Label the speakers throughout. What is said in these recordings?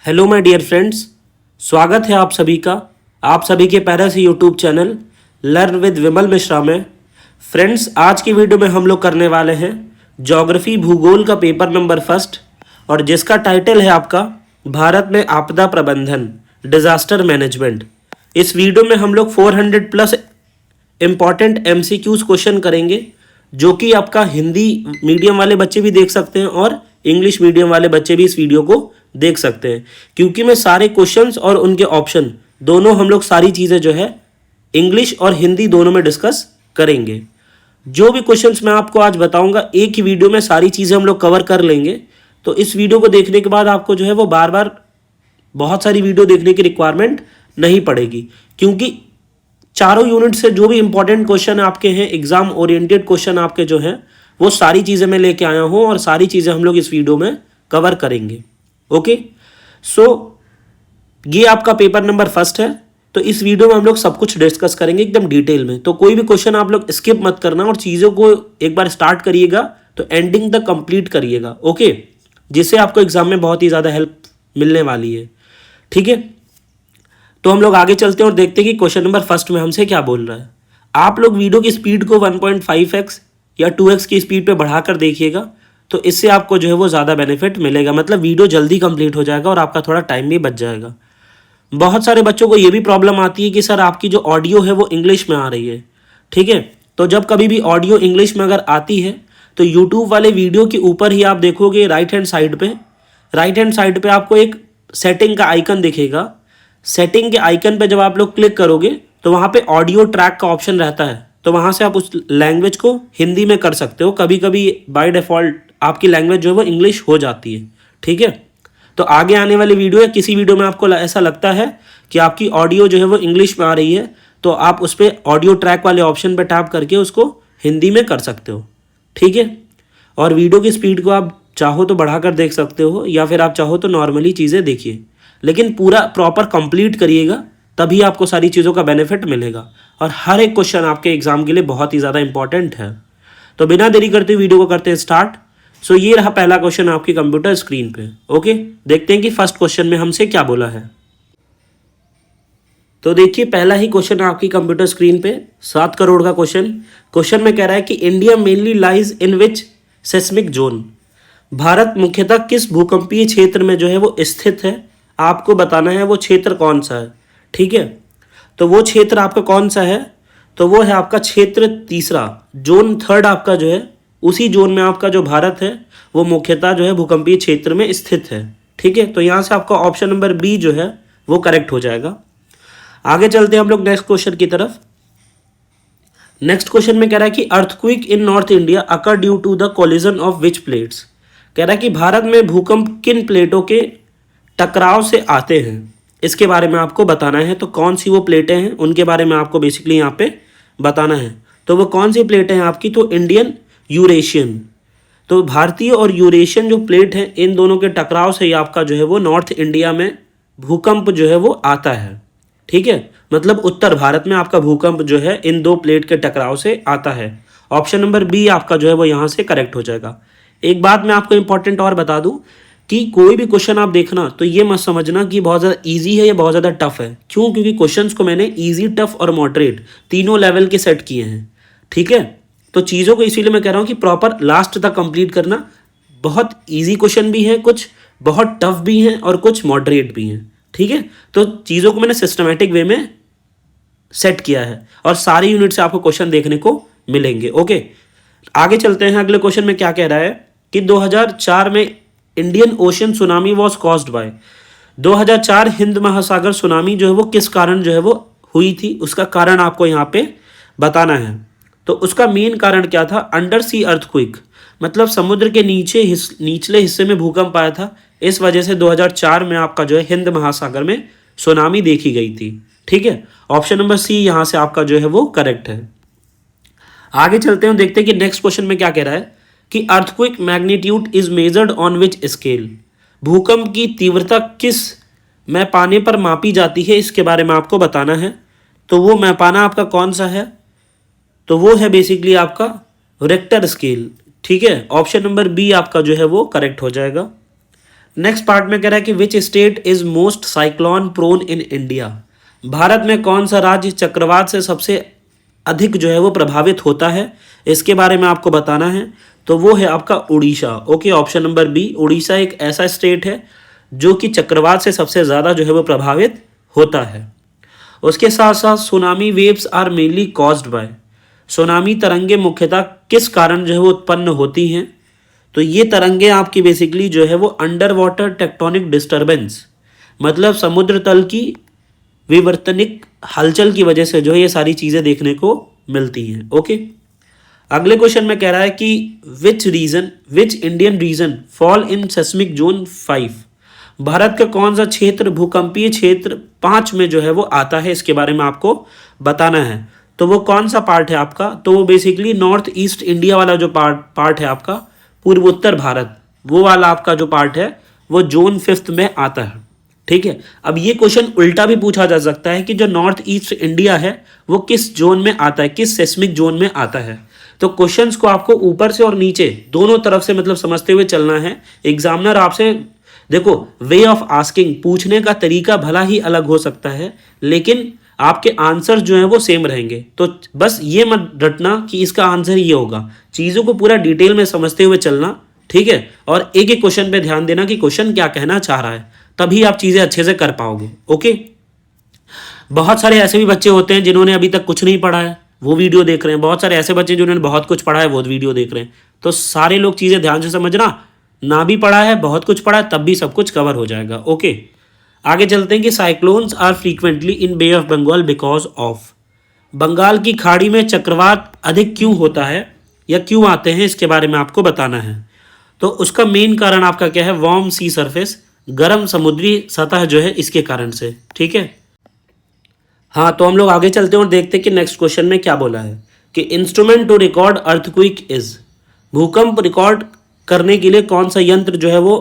Speaker 1: Hello my dear friends, स्वागत है आप सभी का आप सभी के प्यारे से यूट्यूब चैनल लर्न विद विमल मिश्रा में। फ्रेंड्स, आज की वीडियो में हम लोग करने वाले हैं ज्योग्राफी भूगोल का पेपर नंबर फर्स्ट, और जिसका टाइटल है आपका भारत में आपदा प्रबंधन डिजास्टर मैनेजमेंट। इस वीडियो में हम लोग 400 प्लस इम्पॉर्टेंट एमसीक्यूज क्वेश्चन करेंगे, जो कि आपका हिंदी मीडियम वाले बच्चे भी देख सकते हैं और इंग्लिश मीडियम वाले बच्चे भी इस वीडियो को देख सकते हैं, क्योंकि मैं सारे क्वेश्चंस और उनके ऑप्शन दोनों हम लोग सारी चीज़ें जो है इंग्लिश और हिंदी दोनों में डिस्कस करेंगे। जो भी क्वेश्चंस मैं आपको आज बताऊंगा, एक ही वीडियो में सारी चीज़ें हम लोग कवर कर लेंगे। तो इस वीडियो को देखने के बाद आपको जो है वो बार बार बहुत सारी वीडियो देखने की रिक्वायरमेंट नहीं पड़ेगी, क्योंकि चारों यूनिट से जो भी इंपॉर्टेंट क्वेश्चन आपके हैं, एग्जाम ओरिएंटेड क्वेश्चन आपके जो हैं, वो सारी चीज़ें मैं लेके आया हूँ और सारी चीज़ें हम लोग इस वीडियो में कवर करेंगे। ओके, सो ये आपका पेपर नंबर फर्स्ट है, तो इस वीडियो में हम लोग सब कुछ डिस्कस करेंगे एकदम डिटेल में। तो कोई भी क्वेश्चन आप लोग स्किप मत करना और चीज़ों को एक बार स्टार्ट करिएगा तो एंडिंग तक कंप्लीट करिएगा। ओके, जिससे आपको एग्जाम में बहुत ही ज़्यादा हेल्प मिलने वाली है। ठीक है, तो हम लोग आगे चलते हैं और देखते हैं कि क्वेश्चन नंबर फर्स्ट में हमसे क्या बोल रहा है। आप लोग वीडियो की स्पीड को 1.5x या 2x की स्पीड पे बढ़ाकर देखिएगा, तो इससे आपको जो है वो ज़्यादा बेनिफिट मिलेगा, मतलब वीडियो जल्दी कंप्लीट हो जाएगा और आपका थोड़ा टाइम भी बच जाएगा। बहुत सारे बच्चों को ये भी प्रॉब्लम आती है कि सर आपकी जो ऑडियो है वो इंग्लिश में आ रही है। ठीक है, तो जब कभी भी ऑडियो इंग्लिश में अगर आती है तो यूट्यूब वाले वीडियो के ऊपर ही आप देखोगे राइट हैंड साइड पे आपको एक सेटिंग का आइकन दिखेगा। सेटिंग के आइकन पे जब आप लोग क्लिक करोगे तो वहाँ पे ऑडियो ट्रैक का ऑप्शन रहता है, तो वहाँ से आप उस लैंग्वेज को हिंदी में कर सकते हो। कभी कभी बाय डिफ़ॉल्ट आपकी लैंग्वेज जो है वो इंग्लिश हो जाती है। ठीक है, तो आगे आने वाली वीडियो या किसी वीडियो में आपको ऐसा लगता है कि आपकी ऑडियो जो है वो इंग्लिश में आ रही है, तो आप उस पर ऑडियो ट्रैक वाले ऑप्शन पर टैप करके उसको हिंदी में कर सकते हो। ठीक है, और वीडियो की स्पीड को आप चाहो तो बढ़ाकर देख सकते हो, या फिर आप चाहो तो नॉर्मली चीज़ें देखिए, लेकिन पूरा प्रॉपर कंप्लीट करिएगा, तभी आपको सारी चीज़ों का बेनिफिट मिलेगा। और हर एक क्वेश्चन आपके एग्जाम के लिए बहुत ही ज़्यादा इंपॉर्टेंट है। तो बिना देरी करते वीडियो को करते हैं स्टार्ट। सो ये रहा पहला क्वेश्चन आपकी कंप्यूटर स्क्रीन पे। ओके, देखते हैं कि फर्स्ट क्वेश्चन में हमसे क्या बोला है। तो देखिए, पहला ही क्वेश्चन आपकी कंप्यूटर स्क्रीन पे 7 करोड़ का क्वेश्चन में कह रहा है कि India mainly lies in which seismic zone. Bharat मुख्यतः किस भूकंपीय क्षेत्र में जो है वो स्थित है, आपको बताना है वो क्षेत्र कौन सा है। ठीक है, तो वो क्षेत्र आपका कौन सा है, तो वो है आपका क्षेत्र तीसरा, जोन थर्ड आपका जो है, उसी जोन में आपका जो भारत है वो मुख्यतः जो है भूकंपीय क्षेत्र में स्थित है। ठीक है, तो यहाँ से आपका ऑप्शन नंबर बी जो है वो करेक्ट हो जाएगा। आगे चलते हैं हम लोग नेक्स्ट क्वेश्चन की तरफ। नेक्स्ट क्वेश्चन में कह रहा है कि earthquake in north India occur due to the collision of which plates. कह रहा है कि भारत में भूकंप किन प्लेटों के टकराव से आते हैं, इसके बारे में आपको बताना है। तो कौन सी वो प्लेटें हैं उनके बारे में आपको बेसिकली यहाँ पे बताना है। तो वो कौन सी प्लेटें हैं आपकी, तो इंडियन, यूरेशियन। तो भारतीय और यूरेशियन जो प्लेट है, इन दोनों के टकराव से ही आपका जो है वो नॉर्थ इंडिया में भूकंप जो है वो आता है। ठीक है, मतलब उत्तर भारत में आपका भूकंप जो है इन दो प्लेट के टकराव से आता है। ऑप्शन नंबर बी आपका जो है वो यहाँ से करेक्ट हो जाएगा। एक बात मैं आपको इंपॉर्टेंट और बता दूं कि कोई भी क्वेश्चन आप देखना तो ये मत समझना कि बहुत ज़्यादा इजी है या बहुत ज़्यादा टफ है। क्यों? क्योंकि क्वेश्चंस को मैंने इजी, टफ और मॉडरेट तीनों लेवल के सेट किए हैं। ठीक है, तो चीज़ों को इसीलिए मैं कह रहा हूँ कि प्रॉपर लास्ट तक कंप्लीट करना। बहुत इजी क्वेश्चन भी हैं, कुछ बहुत टफ भी हैं और कुछ मॉडरेट भी हैं। ठीक है, तो चीज़ों को मैंने सिस्टमेटिक वे में सेट किया है और सारे यूनिट से आपको क्वेश्चन देखने को मिलेंगे। ओके, आगे चलते हैं। अगले क्वेश्चन में क्या कह रहा है कि 2004 में Indian ocean tsunami was caused by. 2004 Hind महासागर सुनामी जो है वो किस कारण जो है वो हुई थी, उसका कारण आपको यहाँ पे बताना है। तो उसका मेन कारण क्या था, अंडर सी अर्थक्वेक, मतलब समुद्र के निचले हिस्से में भूकंप आया था। इस वजह से 2004 में आपका जो है हिंद महासागर में सुनामी देखी गई थी। ठीक है, ऑप्शन नंबर सी यहाँ से आपका जो है वो करेक्ट है। आगे चलते हैं, देखते हैं कि नेक्स्ट क्वेश्चन में क्या कह रहा है कि earthquake magnitude is measured on which scale. भूकंप की तीव्रता किस मैपाने पर मापी जाती है, इसके बारे में आपको बताना है। तो वो मैपाना आपका कौन सा है, तो वो है बेसिकली आपका रिक्टर स्केल। ठीक है, ऑप्शन नंबर बी आपका जो है वो करेक्ट हो जाएगा। नेक्स्ट पार्ट में कह रहा है कि which state is most cyclone prone in India. Bharat में कौन सा राज्य चक्रवात से सबसे अधिक जो है वो प्रभावित होता है, इसके बारे में आपको बताना है। तो वो है आपका Orissa. Okay, option number B, Orissa एक ऐसा स्टेट है जो कि चक्रवात से सबसे ज़्यादा जो है वो प्रभावित होता है। उसके साथ साथ tsunami waves are mainly caused by, tsunami तरंगे मुख्यतः किस कारण जो है वो उत्पन्न होती हैं। तो ये तरंगे आपकी बेसिकली जो है वो अंडर वाटर टेक्टोनिक डिस्टर्बेंस, मतलब समुद्र तल की विवर्तनिक हलचल की वजह से जो है ये सारी चीज़ें देखने को मिलती हैं। ओके, अगले क्वेश्चन में कह रहा है कि which Indian reason fall in seismic zone 5, Bharat का कौन सा क्षेत्र भूकंपीय क्षेत्र 5 में जो है वो आता है, इसके बारे में आपको बताना है। तो वो कौन सा पार्ट है आपका, तो वो बेसिकली नॉर्थ ईस्ट इंडिया वाला जो पार्ट है आपका, पूर्व उत्तर भारत, वो वाला आपका जो पार्ट है वो जोन 5 में आता है। ठीक है, अब ये क्वेश्चन उल्टा भी पूछा जा सकता है कि जो नॉर्थ ईस्ट इंडिया है वो किस जोन में आता है, किस सेस्मिक जोन में आता है। तो क्वेश्चंस को आपको ऊपर से और नीचे दोनों तरफ से मतलब समझते हुए चलना है। एग्जामिनर आपसे देखो, वे ऑफ आस्किंग, पूछने का तरीका भला ही अलग हो सकता है लेकिन आपके आंसर जो है वो सेम रहेंगे। तो बस ये मत रटना कि इसका आंसर ये होगा, चीज़ों को पूरा डिटेल में समझते हुए चलना। ठीक है, और एक एक क्वेश्चन पे ध्यान देना कि क्वेश्चन क्या कहना चाह रहा है, तभी आप चीज़ें अच्छे से कर पाओगे। ओके, बहुत सारे ऐसे भी बच्चे होते हैं जिन्होंने अभी तक कुछ नहीं पढ़ा है, वो वीडियो देख रहे हैं। बहुत सारे ऐसे बच्चे जिन्होंने बहुत कुछ पढ़ा है वो वीडियो देख रहे हैं। तो सारे लोग चीज़ें ध्यान से समझना, ना भी पढ़ा है बहुत कुछ पढ़ा है तब भी सब कुछ कवर हो जाएगा। ओके, आगे चलते हैं कि cyclones are frequently in Bay of Bengal because of, Bengal की खाड़ी में चक्रवात अधिक क्यों होता है या क्यों आते हैं, इसके बारे में आपको बताना है। तो उसका मेन कारण आपका क्या है, वार्म सी सरफेस, गर्म समुद्री सतह जो है इसके कारण से। ठीक है, हाँ, तो हम लोग आगे चलते हैं और देखते हैं कि नेक्स्ट क्वेश्चन में क्या बोला है कि instrument to record earthquake is, भूकंप रिकॉर्ड करने के लिए कौन सा यंत्र जो है वो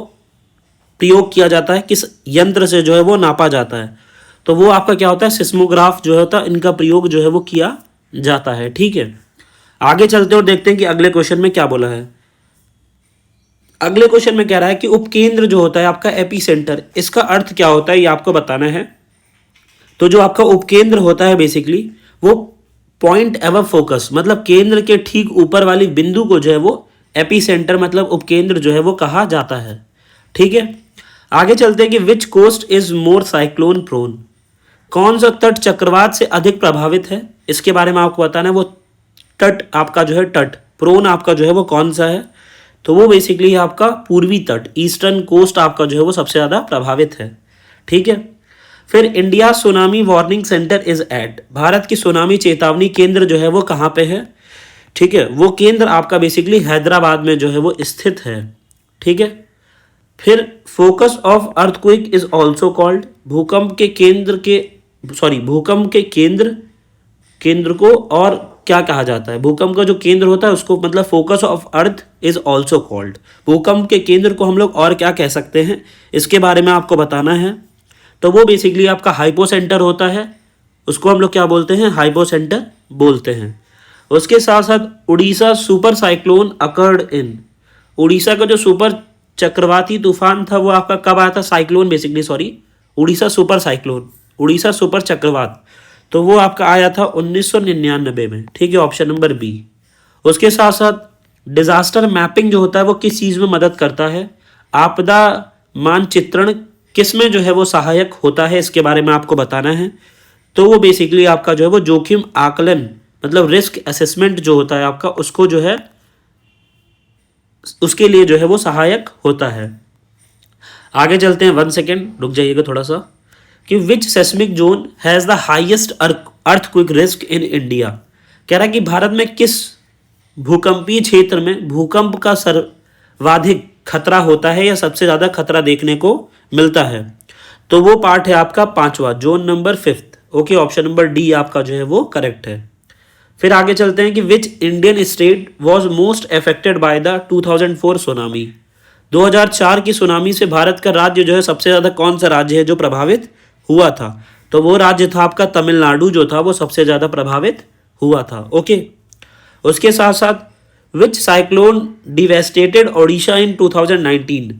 Speaker 1: प्रयोग किया जाता है, किस यंत्र से जो है वो नापा जाता है। तो वो आपका क्या होता है, सिस्मोग्राफ जो होता है, इनका प्रयोग जो है वो किया जाता है। ठीक है, आगे चलते और देखते हैं कि अगले क्वेश्चन में क्या बोला है। अगले क्वेश्चन में कह रहा है कि उपकेंद्र जो होता है आपका एपी सेंटर, इसका अर्थ क्या होता है ये आपको बताना है। तो जो आपका उपकेंद्र होता है बेसिकली वो पॉइंट एबव फोकस, मतलब केंद्र के ठीक ऊपर वाली बिंदु को जो है वो एपी सेंटर मतलब उपकेंद्र जो है वो कहा जाता है। ठीक है, आगे चलते हैं कि which coast is more cyclone prone, कौन सा तट चक्रवात से अधिक प्रभावित है, इसके बारे में आपको बताना है। वो तट आपका जो है तट, प्रोन आपका जो है वो कौन सा है, तो वो बेसिकली आपका पूर्वी तट, ईस्टर्न कोस्ट आपका जो है वो सबसे ज़्यादा प्रभावित है। ठीक है, फिर India tsunami warning centre is at, Bharat की सुनामी चेतावनी केंद्र जो है वो कहाँ पे है। ठीक है, वो केंद्र आपका बेसिकली हैदराबाद में जो है वो स्थित है। ठीक है, फिर focus of earthquake is also called, भूकंप के केंद्र को और क्या कहा जाता है, भूकंप का जो केंद्र होता है उसको मतलब focus of earth is also called, भूकंप के केंद्र को हम लोग और क्या कह सकते हैं, इसके बारे में आपको बताना है। तो वो बेसिकली आपका हाइपो सेंटर होता है, उसको हम लोग क्या बोलते हैं, हाइपो सेंटर बोलते हैं। उसके साथ साथ Orissa super cyclone occurred in, Orissa का जो सुपर चक्रवाती तूफान था वो आपका कब आया था, cyclone basically sorry, Orissa super चक्रवात, तो वो आपका आया था 1999 में। ठीक है, ऑप्शन नंबर बी। उसके साथ साथ डिजास्टर मैपिंग जो होता है वो किस चीज़ में मदद करता है, आपदा मानचित्रण किस में जो है वो सहायक होता है, इसके बारे में आपको बताना है। तो वो बेसिकली आपका जो है वो जोखिम आकलन मतलब रिस्क असेसमेंट जो होता है आपका, उसको जो है उसके लिए जो है वो सहायक होता है। आगे चलते हैं, 1 सेकेंड रुक जाइएगा थोड़ा सा, कि which seismic zone has the highest earthquake risk in India, कह रहा है कि भारत में किस भूकंपीय क्षेत्र में भूकंप का सर्वाधिक खतरा होता है या सबसे ज़्यादा खतरा देखने को मिलता है। तो वो पार्ट है आपका 5वां, zone number 5। Okay, option number D आपका जो है वो करेक्ट है। फिर आगे चलते हैं कि which Indian state was most affected by the 2004 tsunami, 2004 की सुनामी से भारत का राज्य जो है सबसे ज़्यादा कौन सा राज्य है जो प्रभावित हुआ था। तो वो राज्य था आपका तमिलनाडु, जो था वो सबसे ज़्यादा प्रभावित हुआ था। ओके, उसके साथ साथ विच साइक्लोन डिवेस्टेटेड ओडिशा इन 2019,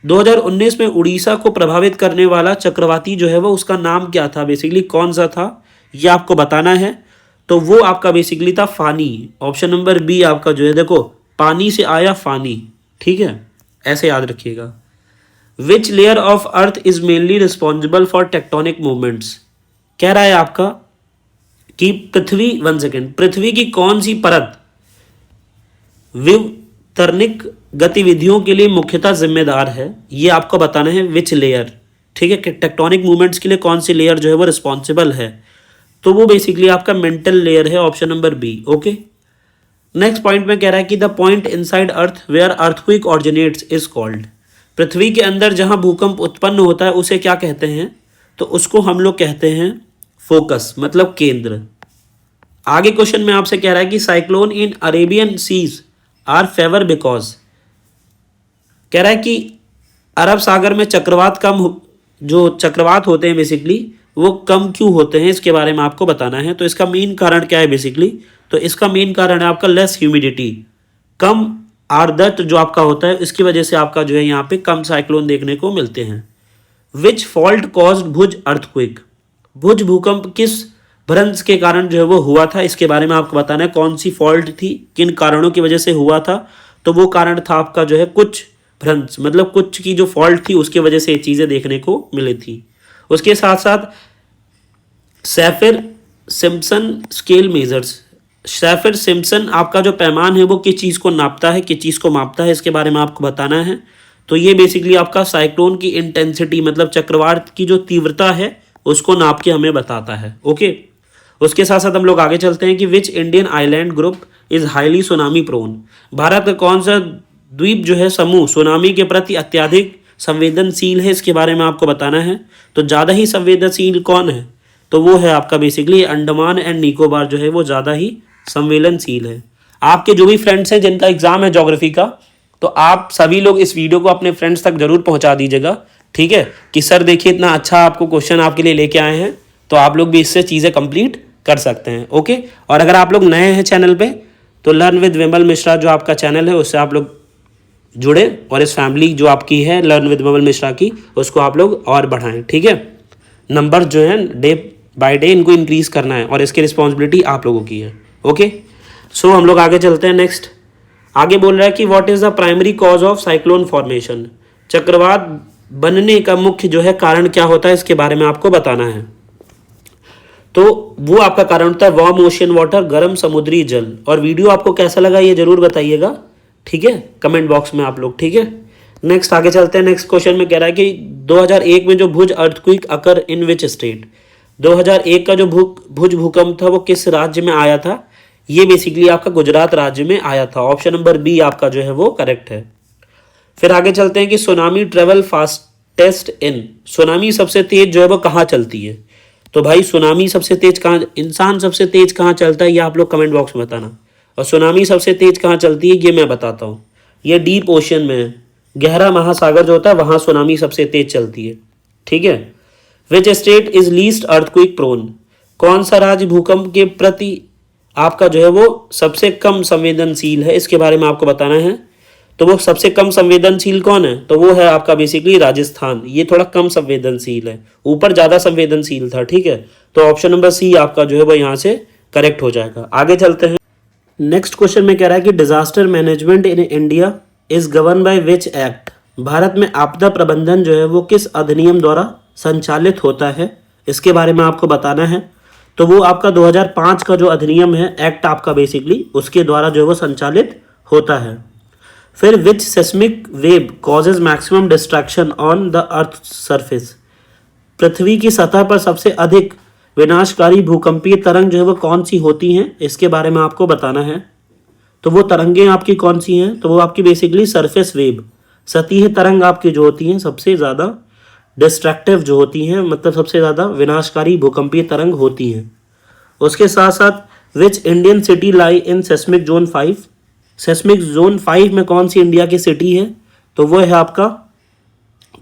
Speaker 1: 2019 में उड़ीसा को प्रभावित करने वाला चक्रवाती जो है वो उसका नाम क्या था, बेसिकली कौन सा था, ये आपको बताना है। तो वो आपका बेसिकली था फानी। ऑप्शन नंबर बी आपका जो है, देखो पानी से आया फानी, ठीक है, ऐसे याद रखिएगा। Which layer of earth is mainly responsible for tectonic movements, कह रहा है आपका कि पृथ्वी, 1 सेकेंड, पृथ्वी की कौन सी परत विवर्तनिक गतिविधियों के लिए मुख्यतः जिम्मेदार है, ये आपको बताना है विच लेयर, ठीक है, कि टेक्टोनिक मूवमेंट्स के लिए कौन सी लेयर जो है वो रिस्पॉन्सिबल है। तो वो बेसिकली आपका मेंटल लेयर है, option number B. Okay, next point में कह रहा है कि the point inside earth where earthquake originates is called, पृथ्वी के अंदर जहां भूकंप उत्पन्न होता है उसे क्या कहते हैं, तो उसको हम लोग कहते हैं फोकस, मतलब केंद्र। आगे क्वेश्चन में आपसे कह रहा है कि cyclone in Arabian seas are fewer because, कह रहा है कि अरब सागर में चक्रवात जो चक्रवात होते हैं बेसिकली वो कम क्यों होते हैं, इसके बारे में आपको बताना है। तो इसका मेन कारण क्या है बेसिकली, तो इसका मेन कारण है आपका लेस ह्यूमिडिटी, कम आर्द्रता जो आपका होता है, इसकी वजह से आपका जो है यहाँ पे कम साइक्लोन देखने को मिलते हैं। विच फॉल्ट कॉज्ड भुज अर्थक्वेक, भुज भूकंप किस भ्रंश के कारण जो है वो हुआ था, इसके बारे में आपको बताना है कौन सी फॉल्ट थी, किन कारणों की वजह से हुआ था। तो वो कारण था आपका जो है कुछ भ्रंश, मतलब कुछ की जो फॉल्ट थी उसकी वजह से ये चीज़ें देखने को मिली थी। उसके साथ साथ सैफिर सिम्पसन स्केल मेजर्स, सैफिर सिम्पसन आपका जो पैमान है वो किस चीज़ को नापता है, किस चीज़ को मापता है, इसके बारे में आपको बताना है। तो ये बेसिकली आपका साइक्लोन की इंटेंसिटी, मतलब चक्रवात की जो तीव्रता है उसको नाप के हमें बताता है। ओके, उसके साथ साथ हम लोग आगे चलते हैं कि which Indian island group is highly tsunami prone, Bharat का कौन सा द्वीप जो है समूह सुनामी के प्रति अत्यधिक संवेदनशील है, इसके बारे में आपको बताना है। तो ज़्यादा ही संवेदनशील कौन है, तो वो है आपका बेसिकली अंडमान एंड निकोबार जो है वो ज़्यादा ही संवेदनशील है। आपके जो भी फ्रेंड्स हैं जिनका एग्जाम है ज्योग्राफी का, तो आप सभी लोग इस वीडियो को अपने फ्रेंड्स तक जरूर पहुंचा दीजिएगा, ठीक है, कि सर देखिए इतना अच्छा आपको क्वेश्चन आपके लिए लेके आए हैं, तो आप लोग भी इससे चीज़ें कंप्लीट कर सकते हैं। ओके, और अगर आप लोग नए हैं चैनल पे तो लर्न विद विमल मिश्रा जो आपका चैनल है उससे आप लोग जुड़े और इस फैमिली जो आपकी है लर्न विद विमल मिश्रा की उसको आप लोग और बढ़ाएं, ठीक है। नंबर जो है डे बाय डे इनको इंक्रीज करना है और इसकी रिस्पॉन्सिबिलिटी आप लोगों की है। ओके, सो हम लोग आगे चलते हैं। नेक्स्ट आगे बोल रहा है कि what is the primary cause of cyclone formation, चक्रवात बनने का मुख्य जो है कारण क्या होता है, इसके बारे में आपको बताना है। तो वो आपका कारण होता है वार्म ओशियन वाटर, गर्म समुद्री जल। और वीडियो आपको कैसा लगा ये जरूर बताइएगा, ठीक है, कमेंट बॉक्स में आप लोग, ठीक है। नेक्स्ट आगे चलते हैं। नेक्स्ट क्वेश्चन में कह रहा है कि 2001 में जो भुज earthquake occur in which state, 2001 का जो भुज भूकंप था वो किस राज्य में आया था, ये बेसिकली आपका गुजरात राज्य में आया था। ऑप्शन नंबर बी आपका जो है वो करेक्ट है। फिर आगे चलते हैं कि tsunami travel fastest in, tsunami सबसे तेज जो है वो कहाँ चलती है। तो भाई सुनामी सबसे तेज कहाँ, इंसान सबसे तेज कहाँ चलता है ये आप लोग कमेंट बॉक्स में बताना। और सुनामी सबसे तेज कहाँ चलती है ये मैं बताता हूँ, ये डीप ओशन में है, गहरा महासागर जो होता है वहाँ सुनामी सबसे तेज चलती है, ठीक है। Which state is least earthquake prone, कौन सा राज्य भूकंप के प्रति आपका जो है वो सबसे कम संवेदनशील है, इसके बारे में आपको बताना है। तो वो सबसे कम संवेदनशील कौन है, तो वो है आपका बेसिकली राजस्थान, ये थोड़ा कम संवेदनशील है, ऊपर ज़्यादा संवेदनशील था, ठीक है। तो ऑप्शन नंबर सी आपका जो है वो यहाँ से करेक्ट हो जाएगा। आगे चलते हैं। नेक्स्ट क्वेश्चन में कह रहा है कि disaster management in India is govern by which act, Bharat में आपदा प्रबंधन जो है वो किस अधिनियम द्वारा संचालित होता है, इसके बारे में आपको बताना है। तो वो आपका 2005 का जो अधिनियम है, एक्ट आपका बेसिकली उसके द्वारा जो है वो संचालित होता है। फिर which seismic wave causes maximum destruction on the earth surface, पृथ्वी की सतह पर सबसे अधिक विनाशकारी भूकंपीय तरंग जो है वो कौन सी होती हैं, इसके बारे में आपको बताना है। तो वो तरंगें आपकी कौन सी हैं, तो वो आपकी बेसिकली सरफेस वेव, सतही तरंग आपकी जो होती हैं सबसे ज़्यादा डिस्ट्रक्टिव जो होती हैं, मतलब सबसे ज़्यादा विनाशकारी भूकंपीय तरंग होती हैं। उसके साथ साथ which Indian city lie in seismic zone 5, seismic zone 5 में कौन सी इंडिया की सिटी है, तो वो है आपका,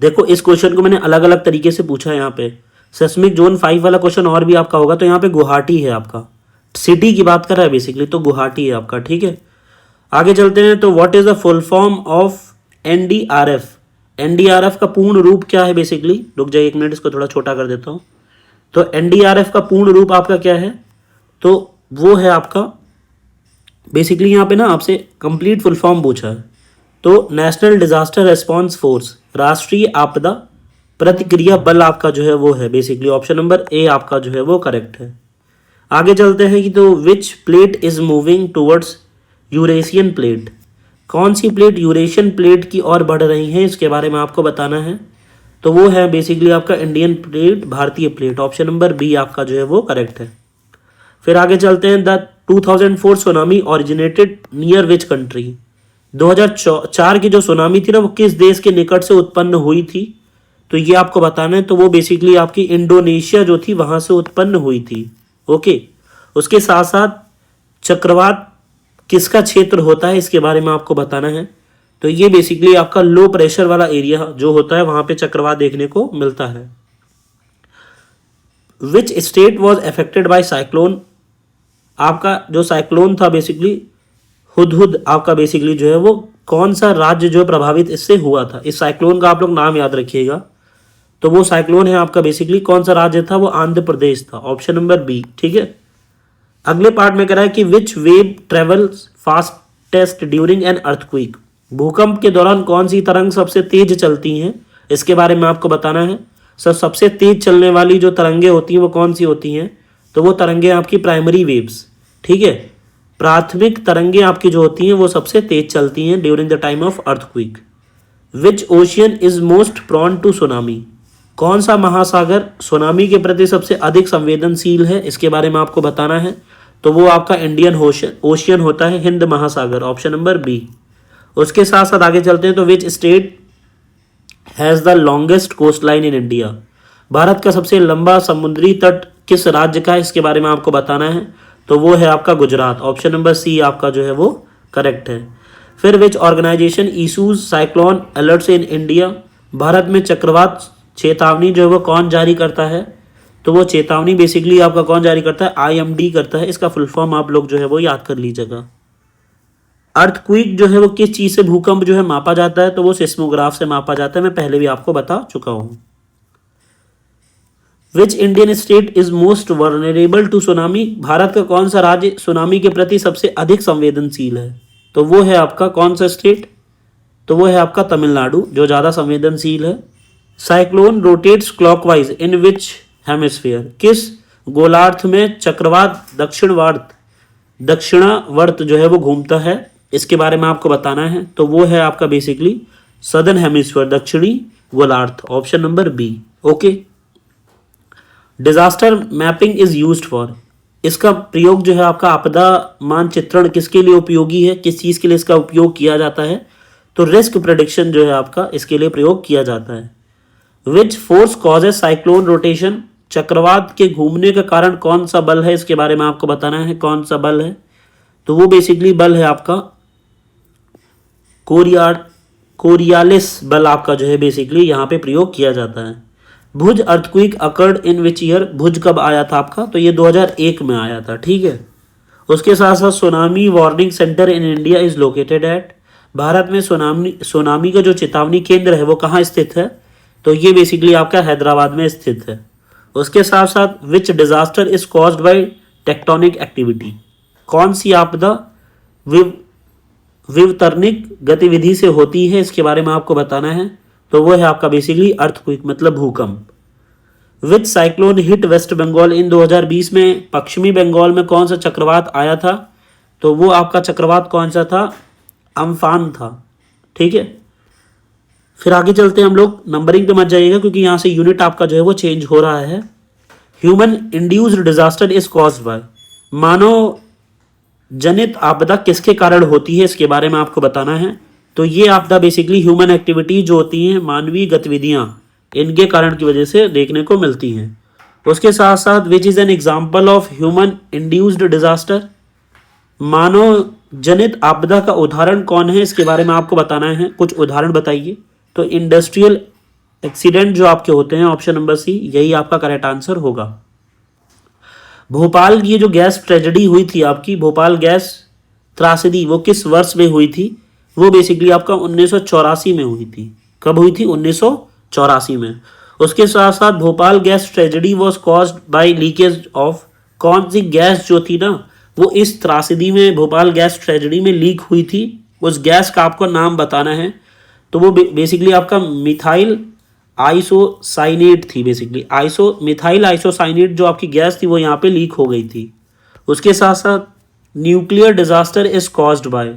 Speaker 1: देखो इस क्वेश्चन को मैंने अलग अलग तरीके से पूछा है। यहाँ पे सेस्मिक जोन 5 वाला क्वेश्चन और भी आपका होगा, तो यहाँ पे गुवाहाटी है आपका, सिटी की बात कर रहा है बेसिकली, तो गुवाहाटी है आपका, ठीक है। आगे चलते हैं। तो what is the full form of NDRF, NDRF का पूर्ण रूप क्या है बेसिकली, रुक जाइए एक मिनट, इसको थोड़ा छोटा कर देता हूँ। तो एनडीआरएफ का पूर्ण रूप आपका क्या है, तो वो है आपका बेसिकली यहाँ पे ना आपसे कंप्लीट फुल फॉर्म पूछा है। तो नेशनल डिजास्टर रिस्पांस फोर्स, राष्ट्रीय आपदा प्रतिक्रिया बल आपका जो है वो है बेसिकली ऑप्शन नंबर ए आपका जो है वो करेक्ट है। आगे चलते हैं कि तो which plate is moving towards Eurasian plate, कौन सी प्लेट यूरेशियन प्लेट की ओर बढ़ रही है, इसके बारे में आपको बताना है। तो वो है बेसिकली आपका इंडियन प्लेट, भारतीय प्लेट, ऑप्शन नंबर बी आपका जो है वो करेक्ट है। फिर आगे चलते हैं, the 2004 tsunami originated near which country, 2004 की जो सुनामी थी ना वो किस देश के निकट से उत्पन्न हुई थी, तो ये आपको बताना है। तो वो बेसिकली आपकी इंडोनेशिया जो थी वहां से उत्पन्न हुई थी। ओके, उसके साथ साथ चक्रवात किसका क्षेत्र होता है इसके बारे में आपको बताना है। तो ये बेसिकली आपका लो प्रेशर वाला एरिया जो होता है वहां पे चक्रवात देखने को मिलता है। Which state was affected by cyclone, आपका जो साइक्लोन था बेसिकली हुदहुद, आपका बेसिकली जो है वो कौन सा राज्य जो प्रभावित इससे हुआ था। इस साइक्लोन का आप लोग नाम याद रखिएगा। तो वो साइक्लोन है आपका बेसिकली कौन सा राज्य था, वो आंध्र प्रदेश था, ऑप्शन नंबर बी। ठीक है, अगले पार्ट में कह रहा है कि which wave travels fastest during an earthquake, भूकंप के दौरान कौन सी तरंग सबसे तेज चलती हैं, इसके बारे में आपको बताना है। सबसे तेज चलने वाली जो तरंगे होती हैं वो कौन सी होती हैं, तो वो तरंगे आपकी प्राइमरी वेव्स, ठीक है, प्राथमिक तरंगे आपकी जो होती हैं वो सबसे तेज चलती हैं during the time of earthquake. Which ocean is most prone to tsunami, कौन सा महासागर सुनामी के प्रति सबसे अधिक संवेदनशील है, इसके बारे में आपको बताना है। तो वो आपका इंडियन ओशियन होता है, हिंद महासागर, ऑप्शन नंबर बी। उसके साथ साथ आगे चलते हैं, तो which state has the longest coast line in India, Bharat का सबसे लंबा समुद्री तट किस राज्य का है, इसके बारे में आपको बताना है। तो वो है आपका गुजरात, ऑप्शन नंबर सी आपका जो है वो करेक्ट है। फिर which organisation issues cyclone alerts in India, Bharat में चक्रवात चेतावनी जो है वो कौन जारी करता है, तो वो चेतावनी बेसिकली आपका कौन जारी करता है, IMD करता है। इसका फुल फॉर्म आप लोग जो है वो याद कर लीजिएगा। अर्थक्वेक जो है वो किस चीज से भूकंप जो है मापा जाता है, तो वो सिस्मोग्राफ से मापा जाता है, मैं पहले भी आपको बता चुका हूं। Which Indian state is most vulnerable to tsunami, Bharat का कौन सा राज्य सुनामी के प्रति सबसे अधिक संवेदनशील है, तो वो है आपका कौन सा स्टेट, तो वो है आपका तमिलनाडु जो ज्यादा संवेदनशील है। साइक्लोन रोटेट्स क्लॉकवाइज इन विच हेमिस्फीयर, किस गोलार्ध में चक्रवात दक्षिणावर्त जो है वो घूमता है, इसके बारे में आपको बताना है। तो वो है आपका बेसिकली सदर्न हेमिस्फीयर, दक्षिणी गोलार्ध, option number B. Okay, disaster mapping is used for, इसका प्रयोग जो है आपका आपदा मानचित्रण किसके लिए उपयोगी है, किस चीज के लिए इसका उपयोग किया जाता है, तो रिस्क प्रेडिक्शन जो है आपका इसके लिए प्रयोग किया जाता है। Which force causes cyclone rotation, चक्रवात के घूमने का कारण कौन सा बल है, इसके बारे में आपको बताना है कौन सा बल है। तो वो बेसिकली बल है आपका कोरियालिस बल आपका जो है बेसिकली यहाँ पे प्रयोग किया जाता है। Bhuj earthquake occurred in which year, Bhuj कब आया था आपका, तो ये 2001 में आया था। ठीक है, उसके साथ साथ tsunami warning centre in India is located at, Bharat में सुनामी का जो चेतावनी केंद्र है वो कहाँ स्थित है, तो ये बेसिकली आपका हैदराबाद में स्थित है। उसके साथ साथ which disaster is caused by tectonic activity, कौन सी आपदा विवर्तनिक गतिविधि से होती है, इसके बारे में आपको बताना है। तो वो है आपका बेसिकली अर्थक्वेक मतलब भूकंप। विच साइक्लोन हिट वेस्ट बंगाल इन 2020 में, पश्चिमी बंगाल में कौन सा चक्रवात आया था, तो वो आपका चक्रवात कौन सा था, अम्फान था। ठीक है, फिर आगे चलते हैं हम लोग, नंबरिंग पे मत जाइएगा क्योंकि यहाँ से यूनिट आपका जो है वो चेंज हो रहा है। Human induced disaster is caused by, मानव जनित आपदा किसके कारण होती है, इसके बारे में आपको बताना है। तो ये आपदा बेसिकली ह्यूमन एक्टिविटी जो होती हैं, मानवीय गतिविधियां, इनके कारण की वजह से देखने को मिलती हैं। उसके साथ साथ which is an example of human induced disaster, मानव जनित आपदा का उदाहरण कौन है, इसके बारे में आपको बताना है, कुछ उदाहरण बताइए। तो इंडस्ट्रियल एक्सीडेंट जो आपके होते हैं, ऑप्शन नंबर सी यही आपका करेक्ट आंसर होगा। भोपाल की जो गैस ट्रेजेडी हुई थी आपकी, भोपाल गैस त्रासदी, वो किस वर्ष में हुई थी, वो बेसिकली आपका 1984 में हुई थी। कब हुई थी? 1984 में। उसके साथ साथ Bhopal gas tragedy was caused by leakage of, कौन सी गैस जो थी ना वो इस त्रासदी में, भोपाल गैस ट्रेजेडी में लीक हुई थी, उस गैस का आपको नाम बताना है। तो वो बेसिकली आपका मिथाइल आइसोसाइनेट थी, बेसिकली मिथाइल आइसोसाइनेट जो आपकी गैस थी वो यहाँ पे लीक हो गई थी। उसके साथ साथ nuclear disaster is caused bye,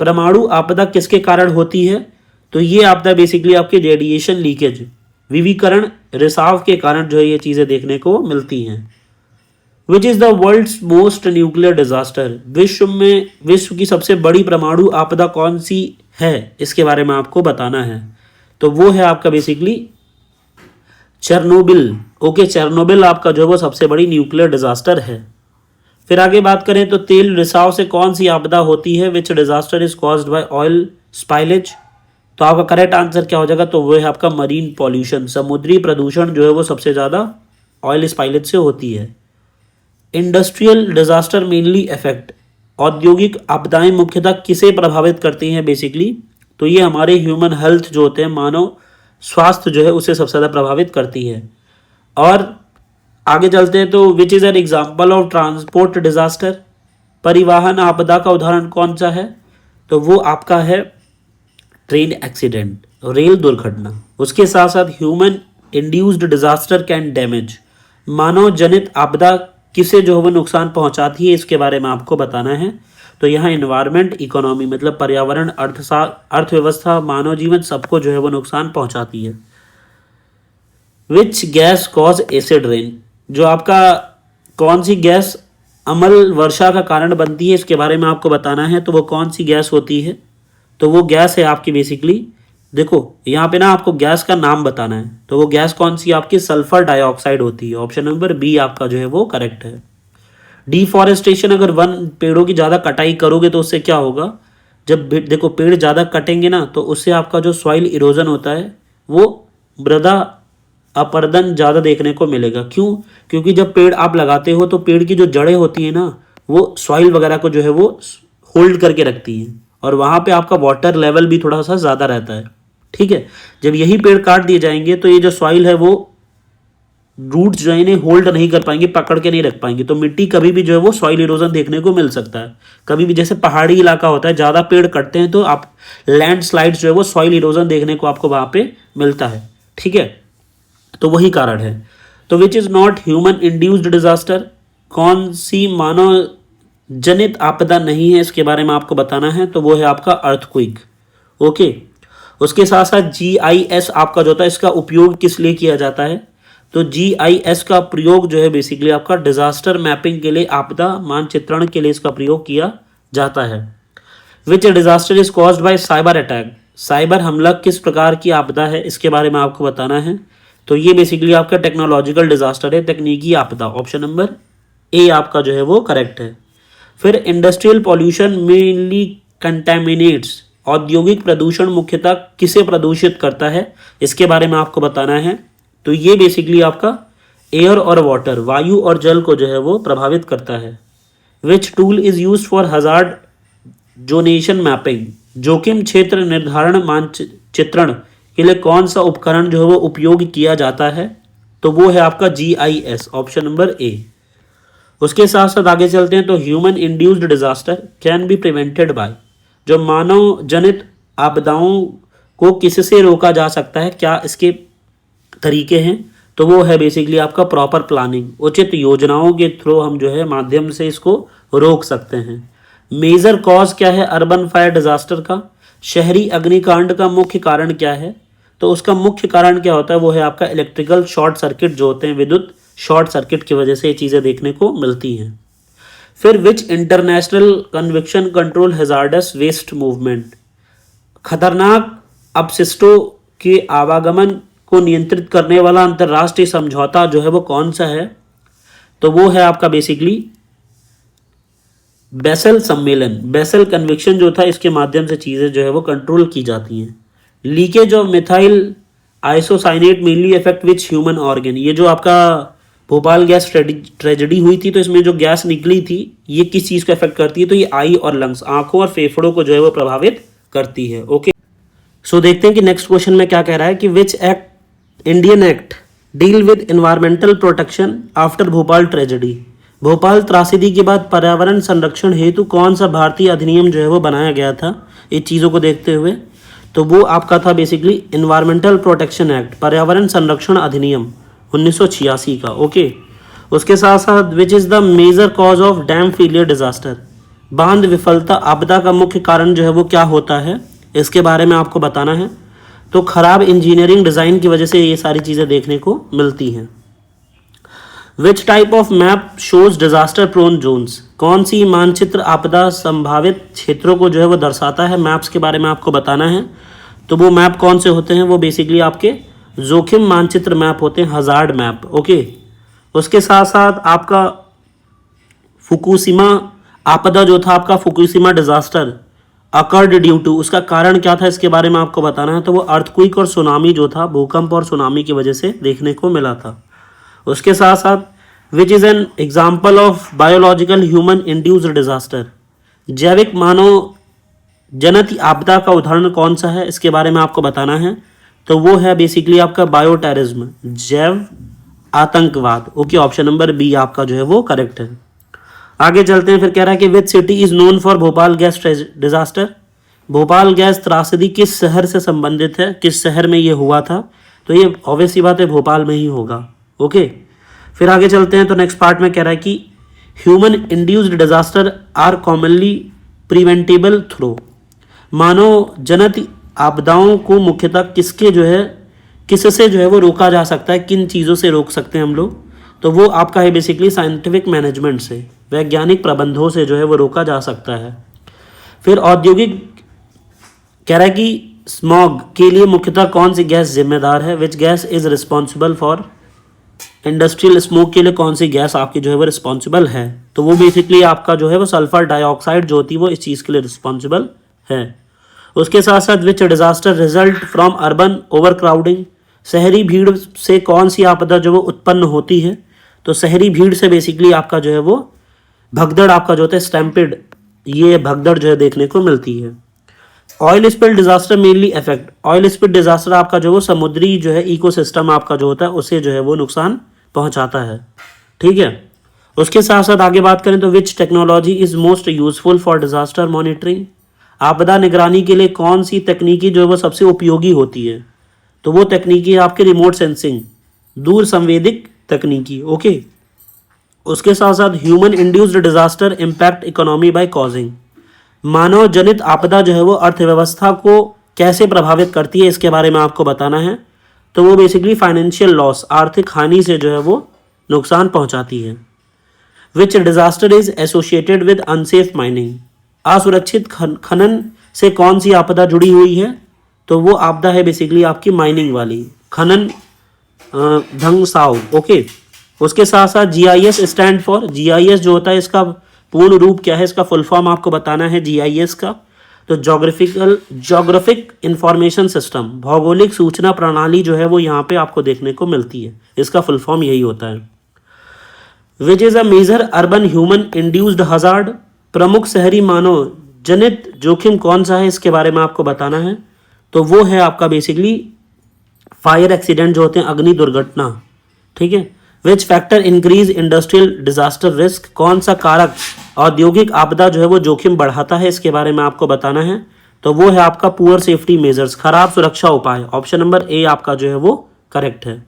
Speaker 1: परमाणु आपदा किसके कारण होती है? तो ये आपदा बेसिकली आपके रेडिएशन लीकेज, विविकरण, रिसाव के कारण जो है ये चीज़ें देखने को मिलती हैं। Which is the world's most nuclear disaster, विश्व की सबसे बड़ी परमाणु आपदा कौन सी है, इसके बारे में आपको बताना है। तो वो है आपका बेसिकली चेरनोबिल। ओके, चेरनोबिल आपका जो वो सबसे बड़ी न्यूक्लियर डिजास्टर है। फिर आगे बात करें तो तेल रिसाव से कौन सी आपदा होती है? Which disaster is caused by oil spillage. तो आपका करेक्ट आंसर क्या हो जाएगा? तो वो है आपका मरीन पॉल्यूशन, समुद्री प्रदूषण जो है वो सबसे ज़्यादा ऑयल स्पाइलेज से होती है। इंडस्ट्रियल डिजास्टर मेनली इफेक्ट, औद्योगिक आपदाएं मुख्यतः किसे प्रभावित करती हैं बेसिकली? तो ये हमारे ह्यूमन हेल्थ जो होते हैं, मानव स्वास्थ्य जो है उसे सबसे ज़्यादा प्रभावित करती है। और आगे चलते हैं तो which is an example of transport disaster, परिवहन आपदा का उदाहरण कौन सा है? तो वो आपका है ट्रेन एक्सीडेंट, रेल दुर्घटना। उसके साथ साथ human induced disaster can damage, मानव जनित आपदा किसे जो है वो नुकसान पहुंचाती है, इसके बारे में आपको बताना है। तो यहाँ इन्वायरमेंट, इकोनॉमी मतलब पर्यावरण, अर्थव्यवस्था, मानव जीवन सबको जो है वो नुकसान पहुंचाती है। Which gas cause acid rain, जो आपका कौन सी गैस अम्ल वर्षा का कारण बनती है, इसके बारे में आपको बताना है। तो वो कौन सी गैस होती है? तो वो गैस है आपकी बेसिकली, देखो यहाँ पे ना आपको गैस का नाम बताना है। तो वो गैस कौन सी आपकी सल्फर डाइऑक्साइड होती है। ऑप्शन नंबर बी आपका जो है वो करेक्ट है। डिफॉरेस्टेशन, अगर पेड़ों की ज़्यादा कटाई करोगे तो उससे क्या होगा? जब देखो पेड़ ज़्यादा कटेंगे ना तो उससे आपका जो सॉइल इरोजन होता है वो मृदा अपर्दन ज़्यादा देखने को मिलेगा। क्यों? क्योंकि जब पेड़ आप लगाते हो तो पेड़ की जो जड़ें होती हैं ना वो सॉइल वगैरह को जो है वो होल्ड करके रखती हैं, और वहाँ पे आपका वाटर लेवल भी थोड़ा सा ज़्यादा रहता है। ठीक है, जब यही पेड़ काट दिए जाएंगे तो ये जो सॉइल है वो रूट्स जो है इन्हें होल्ड नहीं कर पाएंगे, पकड़ के नहीं रख पाएंगे। तो मिट्टी कभी भी जो है वो सॉइल इरोजन देखने को मिल सकता है। कभी भी जैसे पहाड़ी इलाका होता है, ज़्यादा पेड़ कटते हैं तो आप लैंडस्लाइड्स जो है वो सॉइल इरोजन देखने को आपको वहाँ पे मिलता है। ठीक है, तो वही कारण है। तो विच is not human induced disaster, कौन सी मानव जनित आपदा नहीं है, इसके बारे में आपको बताना है। तो वो है आपका अर्थक्वेक। ओके, उसके साथ साथ GIS आपका जो होता है इसका उपयोग किस लिए किया जाता है? तो GIS का प्रयोग जो है बेसिकली आपका डिजास्टर मैपिंग के लिए, आपदा मानचित्रण के लिए इसका प्रयोग किया जाता है। Which disaster is caused by cyber attack, cyber हमला किस प्रकार की आपदा है, इसके बारे में आपको बताना है। तो ये बेसिकली आपका टेक्नोलॉजिकल डिजास्टर है, तकनीकी आपदा। ऑप्शन नंबर ए आपका जो है वो करेक्ट है। फिर इंडस्ट्रियल पॉल्यूशन मेनली कंटेमिनेट्स, औद्योगिक प्रदूषण मुख्यतः किसे प्रदूषित करता है, इसके बारे में आपको बताना है। तो ये बेसिकली आपका एयर और वाटर, वायु और जल को जो है वो प्रभावित करता है। Which tool is use for hazard zonation mapping, जोखिम क्षेत्र निर्धारण मानचित्रण के लिए कौन सा उपकरण जो है वो उपयोग किया जाता है? तो वो है आपका GIS। ऑप्शन नंबर ए। उसके साथ साथ आगे चलते हैं तो human induced disaster can be prevented by, जो मानव जनित आपदाओं को किससे रोका जा सकता है, क्या इसके तरीके हैं? तो वो है बेसिकली आपका प्रॉपर प्लानिंग, उचित योजनाओं के थ्रू हम जो है माध्यम से इसको रोक सकते हैं। मेजर कॉज क्या है अर्बन फायर डिजास्टर का? शहरी अग्निकांड का मुख्य कारण क्या है? तो उसका मुख्य कारण क्या होता है? वो है आपका इलेक्ट्रिकल शॉर्ट सर्किट जो होते हैं, विद्युत शॉर्ट सर्किट की वजह से ये चीज़ें देखने को मिलती हैं। फिर which international convention control hazardous waste movement, खतरनाक अपशिष्टों के आवागमन को नियंत्रित करने वाला अंतर्राष्ट्रीय समझौता जो है वो कौन सा है? तो वो है आपका बेसिकली बेसल सम्मेलन, बेसल कन्विक्शन जो था इसके माध्यम से चीज़ें जो है वो कंट्रोल की जाती हैं। Leakage of methyl isocyanate mainly effect which human organ, ये जो आपका भोपाल गैस ट्रेजेडी हुई थी तो इसमें जो गैस निकली थी ये किस चीज़ को इफेक्ट करती है? तो ये आई और लंग्स, आंखों और फेफड़ों को जो है वो प्रभावित करती है। ओके, सो देखते हैं कि नेक्स्ट क्वेश्चन में क्या कह रहा है कि which act Indian act deal with environmental protection after Bhopal tragedy. Bhopal त्रासदी के बाद पर्यावरण संरक्षण हेतु कौन सा भारतीय अधिनियम जो है वो बनाया गया था इस चीज़ों को देखते हुए, तो वो आपका था बेसिकली एनवायरमेंटल प्रोटेक्शन एक्ट, पर्यावरण संरक्षण अधिनियम 1986 का। ओके, उसके साथ साथ which is the major cause of dam failure disaster. बांध विफलता आपदा का मुख्य कारण जो है वो क्या होता है, इसके बारे में आपको बताना है। तो खराब इंजीनियरिंग डिज़ाइन की वजह से ये सारी चीज़ें देखने को मिलती हैं। Which type of map shows disaster prone zones. कौन सी मानचित्र आपदा संभावित क्षेत्रों को जो है वो दर्शाता है, मैप्स के बारे में आपको बताना है। तो वो मैप कौन से होते हैं, वो बेसिकली आपके जोखिम मानचित्र मैप होते हैं, हजार्ड मैप। ओके, उसके साथ साथ आपका फुकुशिमा आपदा जो था, आपका Fukushima disaster occurred due to, उसका कारण क्या था इसके बारे में आपको बताना है। तो वो अर्थक्वेक और सुनामी जो था, भूकंप और सुनामी की वजह से देखने को मिला था। उसके साथ साथ which is an example of biological human induced disaster. जैविक मानव जनित आपदा का उदाहरण कौन सा है, इसके बारे में आपको बताना है। तो वो है बेसिकली आपका बायोटेररिज्म, जैव आतंकवाद। ओके, ऑप्शन नंबर बी आपका जो है वो करेक्ट है। आगे चलते हैं, फिर कह रहा है कि which city is known for Bhopal gas disaster. Bhopal gas त्रासदी किस शहर से संबंधित है, किस शहर में ये हुआ था, तो ये ऑब्वियस सी बात है भोपाल में ही होगा। ओके, फिर आगे चलते हैं, तो नेक्स्ट पार्ट में कह रहा है कि human induced disaster are commonly preventable through. मानव जनित आपदाओं को मुख्यतः किससे जो है वो रोका जा सकता है, किन चीज़ों से रोक सकते हैं हम लोग, तो वो आपका है बेसिकली साइंटिफिक मैनेजमेंट से, वैज्ञानिक प्रबंधों से जो है वो रोका जा सकता है। फिर औद्योगिक कह रहा है कि स्मॉग के लिए मुख्यतः कौन सी गैस जिम्मेदार है, which gas is responsible for industrial smoke के लिए कौन सी गैस आपकी जो है वो रिस्पॉन्सिबल है, तो वो बेसिकली आपका जो है वो सल्फर डाइऑक्साइड जो होती है वो इस चीज़ के लिए रिस्पॉन्सिबल है। उसके साथ साथ which disaster result from urban overcrowding. शहरी भीड़ से कौन सी आपदा जो वो उत्पन्न होती है, तो शहरी भीड़ से बेसिकली आपका जो है वो भगदड़ आपका जो होता है स्टैम्पिड, ये भगदड़ जो है देखने को मिलती है। Oil spill disaster mainly effect. Oil spill disaster आपका जो वो समुद्री जो है इकोसिस्टम आपका जो होता है उसे जो है वो नुकसान पहुंचाता है। ठीक है, उसके साथ साथ आगे बात करें तो विच technology is most useful for disaster monitoring. आपदा निगरानी के लिए कौन सी तकनीकी जो है वो सबसे उपयोगी होती है, तो वो तकनीकी है आपके रिमोट सेंसिंग, दूर संवेदिक तकनीकी। ओके, उसके साथ साथ human induced disaster impact economy by causing. मानव जनित आपदा जो है वो अर्थव्यवस्था को कैसे प्रभावित करती है, इसके बारे में आपको बताना है। तो वो बेसिकली फाइनेंशियल लॉस, आर्थिक हानि से जो है वो नुकसान पहुंचाती है। Which disaster is associated with unsafe mining. असुरक्षित खनन से कौन सी आपदा जुड़ी हुई है, तो वो आपदा है बेसिकली आपकी माइनिंग वाली, खनन ध्वंसाव। ओके, उसके साथ साथ जीआईएस स्टैंड फॉर, जीआईएस जो होता है इसका पूर्ण रूप क्या है, इसका फुल फॉर्म आपको बताना है जीआईएस का। तो ज्योग्राफिक इंफॉर्मेशन सिस्टम, भौगोलिक सूचना प्रणाली जो है वो यहाँ पे आपको देखने को मिलती है, इसका फुल फॉर्म यही होता है। Which is a major urban human induced hazard. प्रमुख शहरी मानव जनित जोखिम कौन सा है, इसके बारे में आपको बताना है। तो वो है आपका बेसिकली फायर एक्सीडेंट जो होते हैं, अग्नि दुर्घटना। ठीक है, which factor increase industrial disaster risk. कौन सा कारक औद्योगिक आपदा जो है वो जोखिम बढ़ाता है, इसके बारे में आपको बताना है। तो वो है आपका पुअर सेफ्टी मेजर्स, खराब सुरक्षा उपाय। ऑप्शन नंबर ए आपका जो है वो करेक्ट है।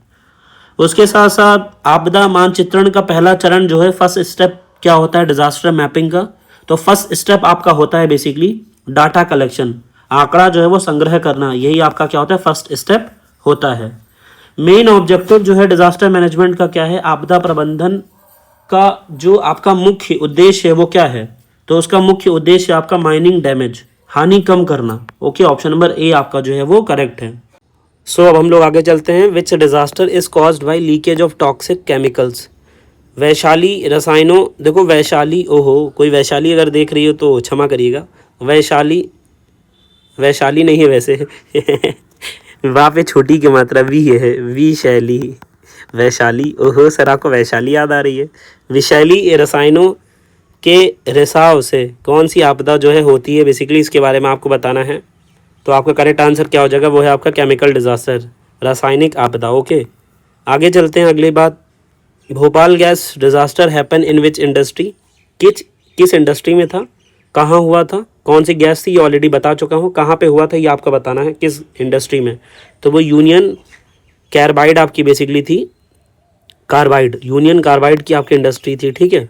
Speaker 1: उसके साथ साथ आपदा मानचित्रण का पहला चरण जो है, फर्स्ट स्टेप क्या होता है डिजास्टर मैपिंग का, तो फर्स्ट स्टेप आपका होता है बेसिकली डाटा कलेक्शन, आंकड़ा जो है वो संग्रह करना, यही आपका क्या होता है फर्स्ट स्टेप होता है। मेन ऑब्जेक्टिव जो है डिजास्टर मैनेजमेंट का क्या है, आपदा प्रबंधन का जो आपका मुख्य उद्देश्य है वो क्या है, तो उसका मुख्य उद्देश्य आपका माइनिंग डैमेज, हानि कम करना। ओके, ऑप्शन नंबर ए आपका जो है वो करेक्ट है। सो अब हम लोग आगे चलते हैं। Which disaster is caused by leakage of toxic chemicals. Vaishali रसायनों, देखो वैशाली, ओहो कोई वैशाली अगर देख रही हो तो क्षमा करिएगा, वैशाली नहीं है वैसे वहाँ पे छोटी की मात्रा वी है, विशैली, वैशाली, ओहो सर आपको वैशाली याद आ रही है। विषैली रसायनों के रिसाव से कौन सी आपदा जो है होती है बेसिकली, इसके बारे में आपको बताना है। तो आपका करेक्ट आंसर क्या हो जाएगा, वो है आपका केमिकल डिजास्टर, रासायनिक आपदा। ओके, आगे चलते हैं अगली बात। Bhopal gas disaster happen in which industry, किस इंडस्ट्री में था, कहाँ हुआ था, कौन सी गैस थी, ये ऑलरेडी बता चुका हूँ। कहाँ पे हुआ था ये आपका बताना है, किस इंडस्ट्री में। तो वो यूनियन कार्बाइड आपकी बेसिकली थी, कार्बाइड, यूनियन कार्बाइड की आपकी इंडस्ट्री थी, ठीक है।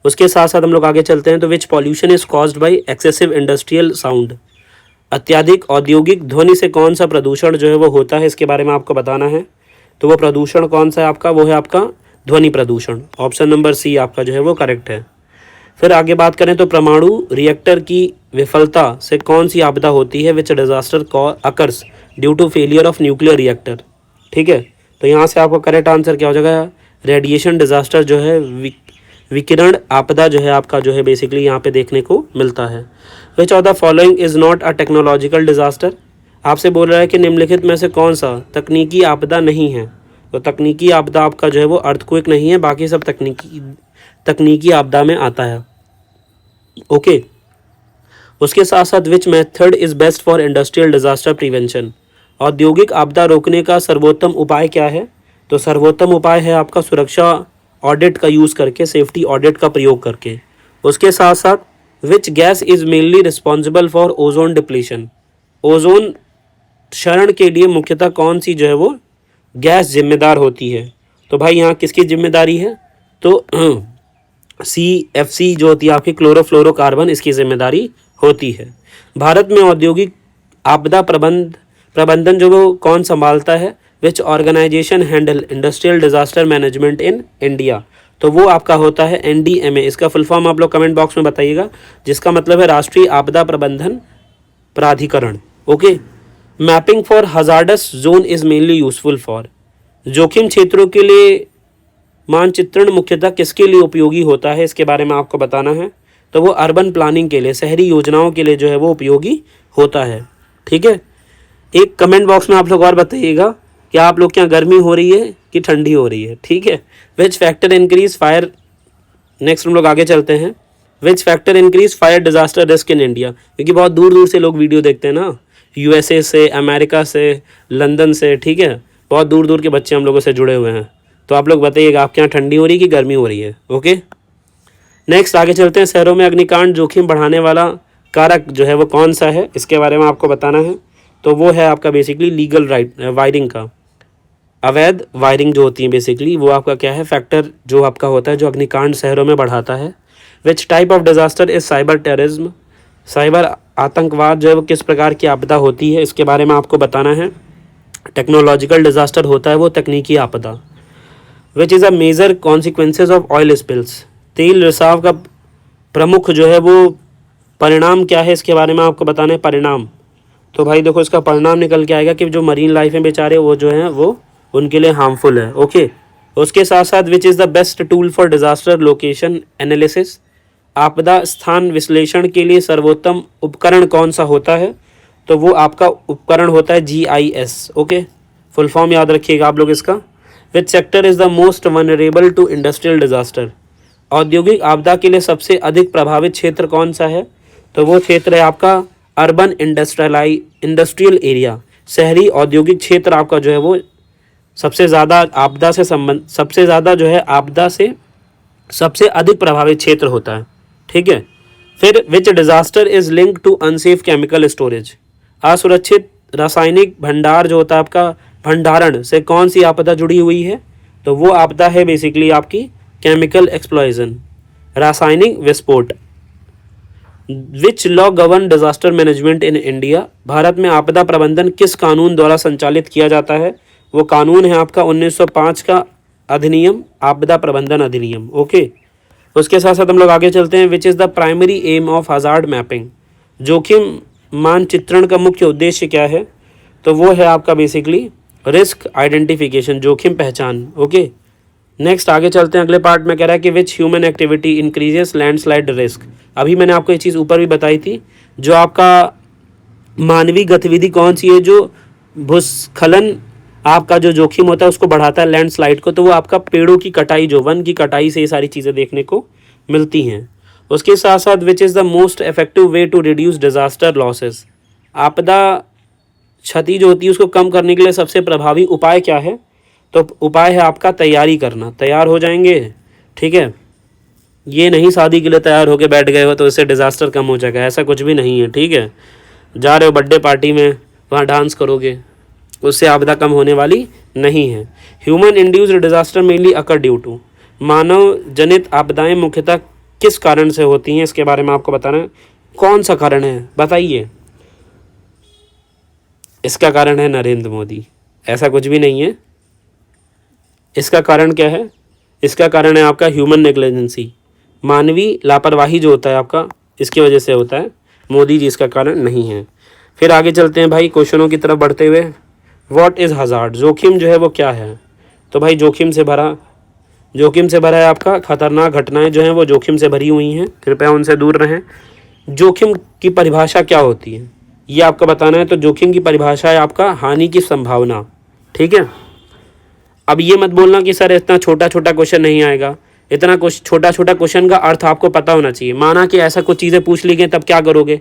Speaker 1: उसके साथ साथ हम लोग आगे चलते हैं। तो which pollution is caused by excessive industrial sound, अत्यधिक औद्योगिक ध्वनि से कौन सा प्रदूषण जो है वो होता है, इसके बारे में आपको बताना है। तो वो प्रदूषण कौन सा है आपका, वो है आपका ध्वनि प्रदूषण। ऑप्शन नंबर सी आपका जो है वो करेक्ट है। फिर आगे बात करें तो परमाणु रिएक्टर की विफलता से कौन सी आपदा होती है, which disaster occurs due to failure of nuclear reactor, ठीक है। तो यहाँ से आपका करेक्ट आंसर क्या हो जाएगा, रेडिएशन डिजास्टर जो है, विकिरण आपदा जो है आपका जो है बेसिकली यहाँ पे देखने को मिलता है। Which of the following is not a technological disaster, आपसे बोल रहा है कि निम्नलिखित में से कौन सा तकनीकी आपदा नहीं है। तो तकनीकी आपदा आपका जो है वो अर्थक्वेक नहीं है, बाकी सब तकनीकी आपदा में आता है। ओके, उसके साथ साथ which method is best for industrial disaster prevention, औद्योगिक आपदा रोकने का सर्वोत्तम उपाय क्या है। तो सर्वोत्तम उपाय है आपका सुरक्षा ऑडिट का यूज़ करके, सेफ्टी ऑडिट का प्रयोग करके। उसके साथ साथ which gas is mainly responsible for ozone depletion, ozone क्षरण के लिए मुख्यतः कौन सी जो है वो गैस जिम्मेदार होती है। तो भाई यहाँ किसकी जिम्मेदारी है, तो CFC जो होती है आपकी क्लोरोफ्लोरोकार्बन, इसकी जिम्मेदारी होती है। भारत में औद्योगिक आपदा प्रबंधन जो वो कौन संभालता है, which organisation handle industrial disaster management in India. तो वो आपका होता है NDMA, इसका फुल फॉर्म आप लोग कमेंट बॉक्स में बताइएगा, जिसका मतलब है राष्ट्रीय आपदा प्रबंधन प्राधिकरण। Okay, mapping for hazardous zone is mainly useful for, जोखिम क्षेत्रों के लिए मानचित्रण मुख्यतः किसके लिए उपयोगी होता है, इसके बारे में आपको बताना है। तो वो अर्बन प्लानिंग के लिए, शहरी योजनाओं के लिए जो है वो उपयोगी होता है, ठीक है। एक कमेंट बॉक्स में आप लोग और बताइएगा कि आप लोग क्या गर्मी हो रही है कि ठंडी हो रही है, ठीक है। Which factor increase fire, next हम लोग आगे चलते हैं। Which factor increase fire disaster risk in India, क्योंकि बहुत दूर दूर से लोग वीडियो देखते हैं ना, USA से, अमेरिका से, लंदन से, ठीक है। बहुत दूर दूर के बच्चे हम लोगों से जुड़े हुए हैं। तो आप लोग बताइएगा आपके यहाँ ठंडी हो रही है कि गर्मी हो रही है। ओके, नेक्स्ट आगे चलते हैं। शहरों में अग्निकांड जोखिम बढ़ाने वाला कारक जो है वो कौन सा है, इसके बारे में आपको बताना है। तो वो है आपका बेसिकली लीगल वायरिंग का, अवैध वायरिंग जो होती है बेसिकली, वो आपका क्या है फैक्टर जो आपका होता है जो अग्निकांड शहरों में बढ़ाता है। विच type of disaster is cyber terrorism, cyber आतंकवाद जो है वो किस प्रकार की आपदा होती है, इसके बारे में आपको बताना है। टेक्नोलॉजिकल डिजास्टर होता है वो तकनीकी आपदा। Which is a major consequences of oil spills, तेल रिसाव का प्रमुख जो है वो परिणाम क्या है, इसके बारे में आपको बताना है परिणाम। तो भाई देखो इसका परिणाम निकल के आएगा कि जो मरीन लाइफ है बेचारे वो जो हैं वो उनके लिए हार्मफुल है। ओके, उसके साथ साथ which is the best tool for disaster location analysis, आपदा स्थान विश्लेषण के लिए सर्वोत्तम उपकरण कौन सा होता है। तो वो आपका उपकरण होता है GIS। ओके, फुल फॉर्म याद रखिएगा आप लोग इसका। Which sector is the most vulnerable to industrial disaster, औद्योगिक आपदा के लिए सबसे अधिक प्रभावित क्षेत्र कौन सा है। तो वो क्षेत्र है आपका अर्बन इंडस्ट्रियल एरिया, शहरी औद्योगिक क्षेत्र आपका जो है वो सबसे ज़्यादा आपदा से सबसे ज़्यादा जो है आपदा से सबसे अधिक प्रभावित क्षेत्र होता है, ठीक है। फिर which disaster is link to unsafe chemical storage, असुरक्षित रासायनिक भंडार जो होता है आपका भंडारण से कौन सी आपदा जुड़ी हुई है। तो वो आपदा है बेसिकली आपकी केमिकल एक्सप्लॉयजन, रासायनिक विस्फोट। Which law govern disaster management in India, Bharat में आपदा प्रबंधन किस कानून द्वारा संचालित किया जाता है। वो कानून है आपका 1905 का अधिनियम, आपदा प्रबंधन अधिनियम। ओके, उसके साथ साथ हम लोग आगे चलते हैं। Which is the primary aim of hazard mapping, जोखिम मानचित्रण का मुख्य उद्देश्य क्या है। तो वो है आपका बेसिकली रिस्क आइडेंटिफिकेशन, जोखिम पहचान। ओके, नेक्स्ट आगे चलते हैं। अगले पार्ट में कह रहा है कि which human activity increases landslide risk. अभी मैंने आपको ये चीज़ ऊपर भी बताई थी, जो आपका मानवीय गतिविधि कौन सी है जो भूस्खलन आपका जो जोखिम होता है उसको बढ़ाता है, लैंडस्लाइड को। तो वो आपका पेड़ों की कटाई, जो वन की कटाई से ये सारी चीज़ें देखने को मिलती हैं। उसके साथ साथ which is the most effective way to reduce disaster losses, आपदा क्षति जो होती है उसको कम करने के लिए सबसे प्रभावी उपाय क्या है? तो उपाय है आपका तैयारी करना। तैयार हो जाएंगे, ठीक है। ये नहीं शादी के लिए तैयार होके बैठ गए हो तो इससे डिज़ास्टर कम हो जाएगा, ऐसा कुछ भी नहीं है, ठीक है। जा रहे हो बर्थडे पार्टी में, वहाँ डांस करोगे, उससे आपदा कम होने वाली नहीं है। Human induced disaster mainly occur due to, मानव जनित आपदाएं मुख्यतः किस कारण से होती हैं, इसके बारे में आपको बताना है। कौन सा कारण है बताइए? इसका कारण है नरेंद्र मोदी, ऐसा कुछ भी नहीं है। इसका कारण क्या है? इसका कारण है आपका ह्यूमन नेग्लिजेंसी, मानवीय लापरवाही जो होता है आपका, इसकी वजह से होता है। मोदी जी इसका कारण नहीं है। फिर आगे चलते हैं भाई क्वेश्चनों की तरफ बढ़ते हुए। व्हाट इज़ हज़ार्ड, जोखिम जो है वो क्या है? तो भाई जोखिम से भरा है आपका, खतरनाक घटनाएं जो हैं वो जोखिम से भरी हुई हैं, कृपया उनसे दूर रहें। जोखिम की परिभाषा क्या होती है ये आपको बताना है। तो जोखिम की परिभाषा है आपका हानि की संभावना, ठीक है। अब ये मत बोलना कि सर इतना छोटा छोटा क्वेश्चन नहीं आएगा। इतना छोटा छोटा क्वेश्चन का अर्थ आपको पता होना चाहिए। माना कि ऐसा कुछ चीज़ें पूछ ली गई, तब क्या करोगे?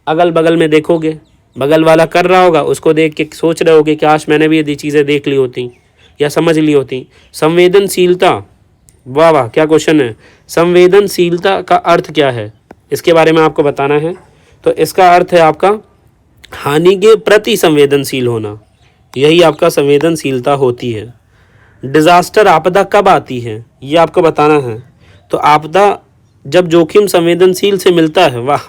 Speaker 1: अगल बगल में देखोगे, बगल वाला कर रहा होगा, उसको देख के सोच रहे होगे कि काश मैंने भी ये चीज़ें देख ली होती या समझ ली होती। संवेदनशीलता, वाह वाह क्या क्वेश्चन है। संवेदनशीलता का अर्थ क्या है, इसके बारे में आपको बताना है। तो इसका अर्थ है आपका हानि के प्रति संवेदनशील होना, यही आपका संवेदनशीलता होती है। डिजास्टर, आपदा कब आती है ये आपको बताना है। तो आपदा जब जोखिम संवेदनशील से मिलता है, वाह,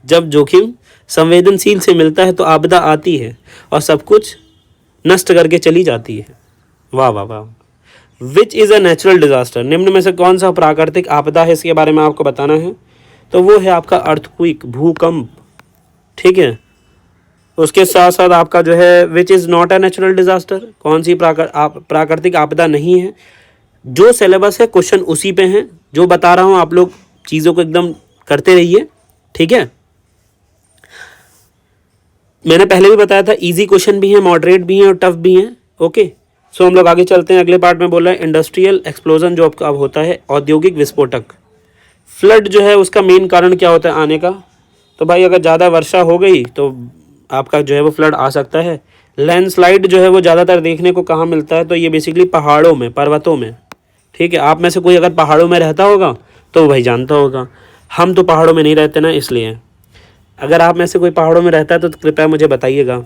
Speaker 1: जब जोखिम संवेदनशील से मिलता है तो आपदा आती है और सब कुछ नष्ट करके चली जाती है। वाह वाह वाह। विच इज़ अ नेचुरल डिजास्टर, निम्न में से कौन सा प्राकृतिक आपदा है, इसके बारे में आपको बताना है। तो वो है आपका अर्थक्वेक, भूकंप, ठीक है। उसके साथ साथ आपका जो है which is not a natural disaster, कौन सी प्राकृतिक आपदा नहीं है। जो सिलेबस है क्वेश्चन उसी पे हैं, जो बता रहा हूँ आप लोग चीज़ों को एकदम करते रहिए, ठीक है। मैंने पहले भी बताया था इजी क्वेश्चन भी हैं, मॉडरेट भी हैं और टफ भी हैं, ओके। सो हम लोग आगे चलते हैं। अगले पार्ट में बोल रहा है इंडस्ट्रियल एक्सप्लोजन, जो अब होता है औद्योगिक विस्फोटक। फ्लड जो है उसका मेन कारण क्या होता है आने का? तो भाई अगर ज़्यादा वर्षा हो गई तो आपका जो है वो फ्लड आ सकता है। लैंडस्लाइड जो है वो ज़्यादातर देखने को कहाँ मिलता है? तो ये बेसिकली पहाड़ों में, पर्वतों में, ठीक है। आप में से कोई अगर पहाड़ों में रहता होगा तो भाई जानता होगा। हम तो पहाड़ों में नहीं रहते ना, इसलिए। अगर आप में से कोई पहाड़ों में रहता है तो कृपया मुझे बताइएगा।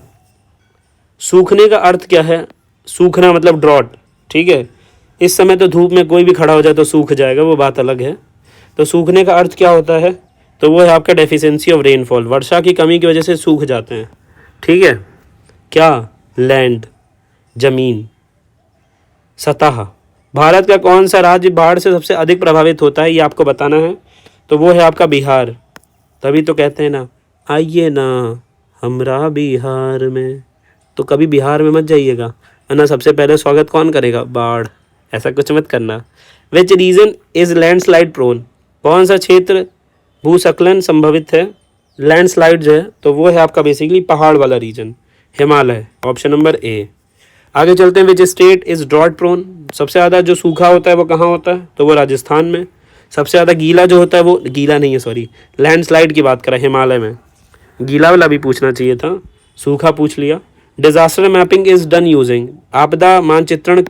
Speaker 1: सूखने का अर्थ क्या है? सूखना मतलब ड्रॉट, ठीक है। इस समय तो धूप में कोई भी खड़ा हो जाए तो सूख जाएगा, वो बात अलग है। तो सूखने का अर्थ क्या होता है? तो वो है आपका डेफिशिएंसी ऑफ रेनफॉल, वर्षा की कमी की वजह से सूख जाते हैं, ठीक है। क्या? लैंड, जमीन, सतह। भारत का कौन सा राज्य बाढ़ से सबसे अधिक प्रभावित होता है ये आपको बताना है। तो वो है आपका बिहार। तभी तो कहते हैं ना, आइए ना हमरा बिहार में। तो कभी बिहार में मत जाइएगा, वरना सबसे पहले स्वागत कौन करेगा? बाढ़। ऐसा कुछ मत करना। Which region is landslide prone, कौन सा क्षेत्र भूस्खलन संभवित है? लैंडस्लाइड जो है तो वो है आपका बेसिकली पहाड़ वाला region, Himalaya, option number A. आगे चलते हैं। Which state is drought prone, सबसे ज़्यादा जो सूखा होता है वो कहाँ होता है? तो वो राजस्थान में। सबसे ज़्यादा गीला जो होता है वो, गीला नहीं है सॉरी, लैंडस्लाइड की बात करें, हिमालय में। गीला वाला भी पूछना चाहिए था, सूखा पूछ लिया। Disaster mapping is done using, आपदा मानचित्रण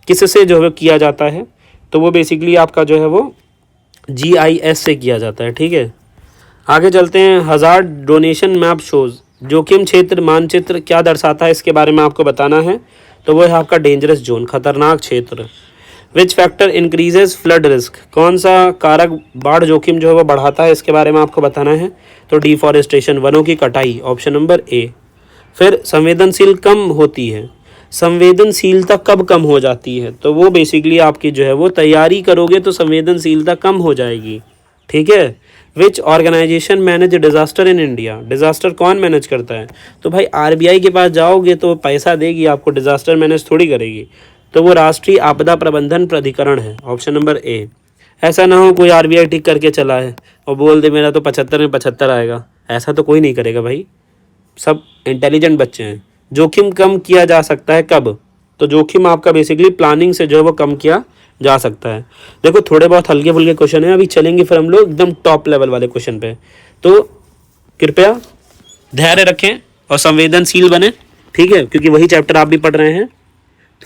Speaker 1: किससे जो है किया जाता है? तो वो बेसिकली आपका जो है वो GIS से किया जाता है, ठीक है। आगे चलते हैं। हज़ार्ड डोनेशन मैप शोज, जोखिम क्षेत्र मानचित्र क्या दर्शाता है, इसके बारे में आपको बताना है। तो वो है आपका डेंजरस जोन, खतरनाक क्षेत्र। Which factor increases flood risk, कौन सा कारक बाढ़ जोखिम जो है वो बढ़ाता है, इसके बारे में आपको बताना है। तो डिफॉरेस्टेशन, वनों की कटाई, ऑप्शन नंबर ए। फिर संवेदनशील कम होती है, संवेदनशीलता कब कम हो जाती है? तो वो बेसिकली आपकी जो है वो तैयारी करोगे तो संवेदनशीलता कम हो जाएगी, ठीक है। Which organisation manage disaster in India, disaster कौन मैनेज करता है? तो भाई RBI के पास जाओगे तो पैसा देगी आपको, डिजास्टर मैनेज थोड़ी करेगी। तो वो राष्ट्रीय आपदा प्रबंधन प्राधिकरण है, ऑप्शन नंबर ए। ऐसा ना हो कोई RBI टिक करके चला है और बोल दे मेरा तो 75 में 75 आएगा, ऐसा तो कोई नहीं करेगा भाई, सब इंटेलिजेंट बच्चे हैं। जोखिम कम किया जा सकता है कब? तो जोखिम आपका बेसिकली प्लानिंग से जो है वो कम किया जा सकता है। देखो थोड़े बहुत हल्के फुल्के क्वेश्चन हैं, अभी चलेंगे फिर हम लोग एकदम टॉप लेवल वाले क्वेश्चन पे। तो कृपया धैर्य रखें, और संवेदनशील बने, ठीक है, क्योंकि वही चैप्टर आप भी पढ़ रहे हैं।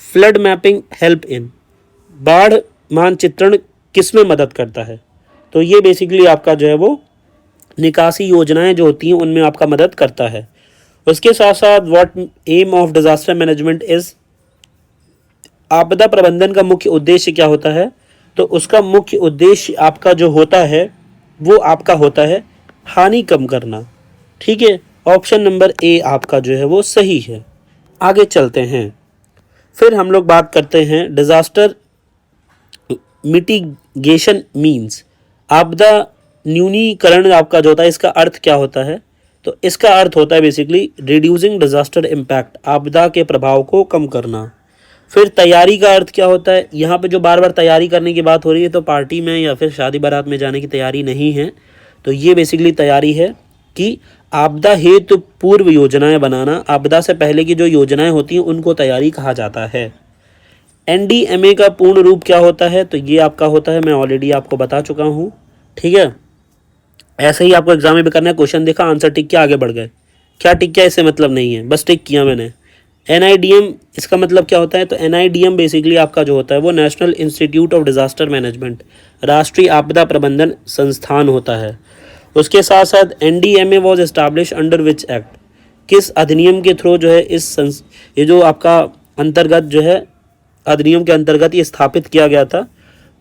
Speaker 1: फ्लड मैपिंग हेल्प इन, बाढ़ मानचित्रण किस में मदद करता है? तो ये बेसिकली आपका जो है वो निकासी योजनाएं जो होती हैं उनमें आपका मदद करता है। उसके साथ साथ what am of disaster management is, आपदा प्रबंधन का मुख्य उद्देश्य क्या होता है? तो उसका मुख्य उद्देश्य आपका जो होता है वो आपका होता है हानि कम करना, ठीक है। ऑप्शन नंबर ए आपका जो है वो सही है। आगे चलते हैं, फिर हम लोग बात करते हैं डिजास्टर मिटिगेशन मीन्स, आपदा न्यूनीकरण आपका जो होता है इसका अर्थ क्या होता है? तो इसका अर्थ होता है बेसिकली रिड्यूसिंग डिजास्टर इम्पैक्ट, आपदा के प्रभाव को कम करना। फिर तैयारी का अर्थ क्या होता है? यहाँ पे जो बार बार तैयारी करने की बात हो रही है तो पार्टी में या फिर शादी बारात में जाने की तैयारी नहीं है, तो ये बेसिकली तैयारी है कि आपदा हेतु पूर्व योजनाएं बनाना, आपदा से पहले की जो योजनाएं होती हैं उनको तैयारी कहा जाता है। एनडीएमए का पूर्ण रूप क्या होता है? तो ये आपका होता है, मैं ऑलरेडी आपको बता चुका हूँ, ठीक है। ऐसे ही आपको एग्जाम में भी करना है, क्वेश्चन देखा, आंसर टिक किया, आगे बढ़ गए। क्या टिक किया इससे मतलब नहीं है, बस टिक किया मैंने। एनआईडीएम, इसका मतलब क्या होता है? तो एनआईडीएम बेसिकली आपका जो होता है वो national institute of disaster management, राष्ट्रीय आपदा प्रबंधन संस्थान होता है। उसके साथ साथ NDMA was establish under which act, किस अधिनियम के थ्रू जो है ये जो आपका अंतर्गत जो है अधिनियम के अंतर्गत ये स्थापित किया गया था?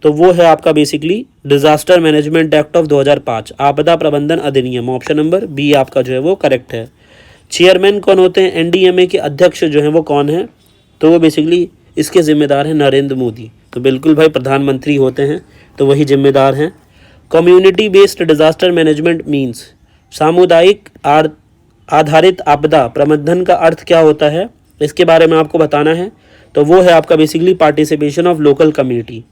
Speaker 1: तो वो है आपका basically disaster management act of 2005, आपदा प्रबंधन अधिनियम। ऑप्शन नंबर बी आपका जो है वो करेक्ट है। चेयरमैन कौन होते हैं? एनडीएमए के अध्यक्ष जो हैं वो कौन है? तो वो बेसिकली इसके जिम्मेदार हैं नरेंद्र मोदी। तो बिल्कुल भाई प्रधानमंत्री होते हैं तो वही जिम्मेदार हैं। Community based disaster management means, सामुदायिक आधारित आपदा प्रबंधन का अर्थ क्या होता है? इसके बारे में आपको बताना है। तो वो है आपका basically participation of local community,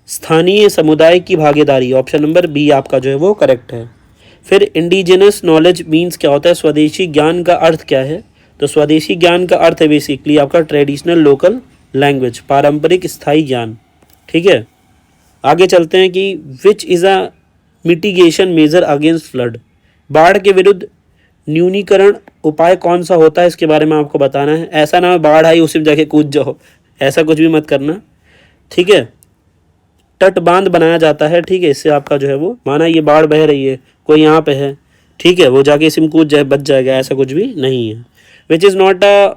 Speaker 1: स्थानीय समुदाय की भागीदारी। ऑप्शन नंबर बी आपका जो है वो करेक्ट है। फिर इंडिजिनस नॉलेज मीन्स क्या होता है? स्वदेशी ज्ञान का अर्थ क्या है? तो स्वदेशी ज्ञान का अर्थ है बेसिकली आपका ट्रेडिशनल लोकल लैंग्वेज, पारंपरिक स्थायी ज्ञान, ठीक है। आगे चलते हैं कि which is a mitigation measure against flood, बाढ़ के विरुद्ध न्यूनीकरण उपाय कौन सा होता है? इसके बारे में आपको बताना है। ऐसा ना बाढ़ आई उसी में जाके कूद जाओ, ऐसा कुछ भी मत करना, ठीक है। तट बांध बनाया जाता है, ठीक है, इससे आपका जो है वो माना ये बाढ़ बह रही है, कोई यहाँ पे है, ठीक है, वो जाके इसमें कूद जाए बच जाएगा, ऐसा कुछ भी नहीं है। विच इज़ नॉट अ,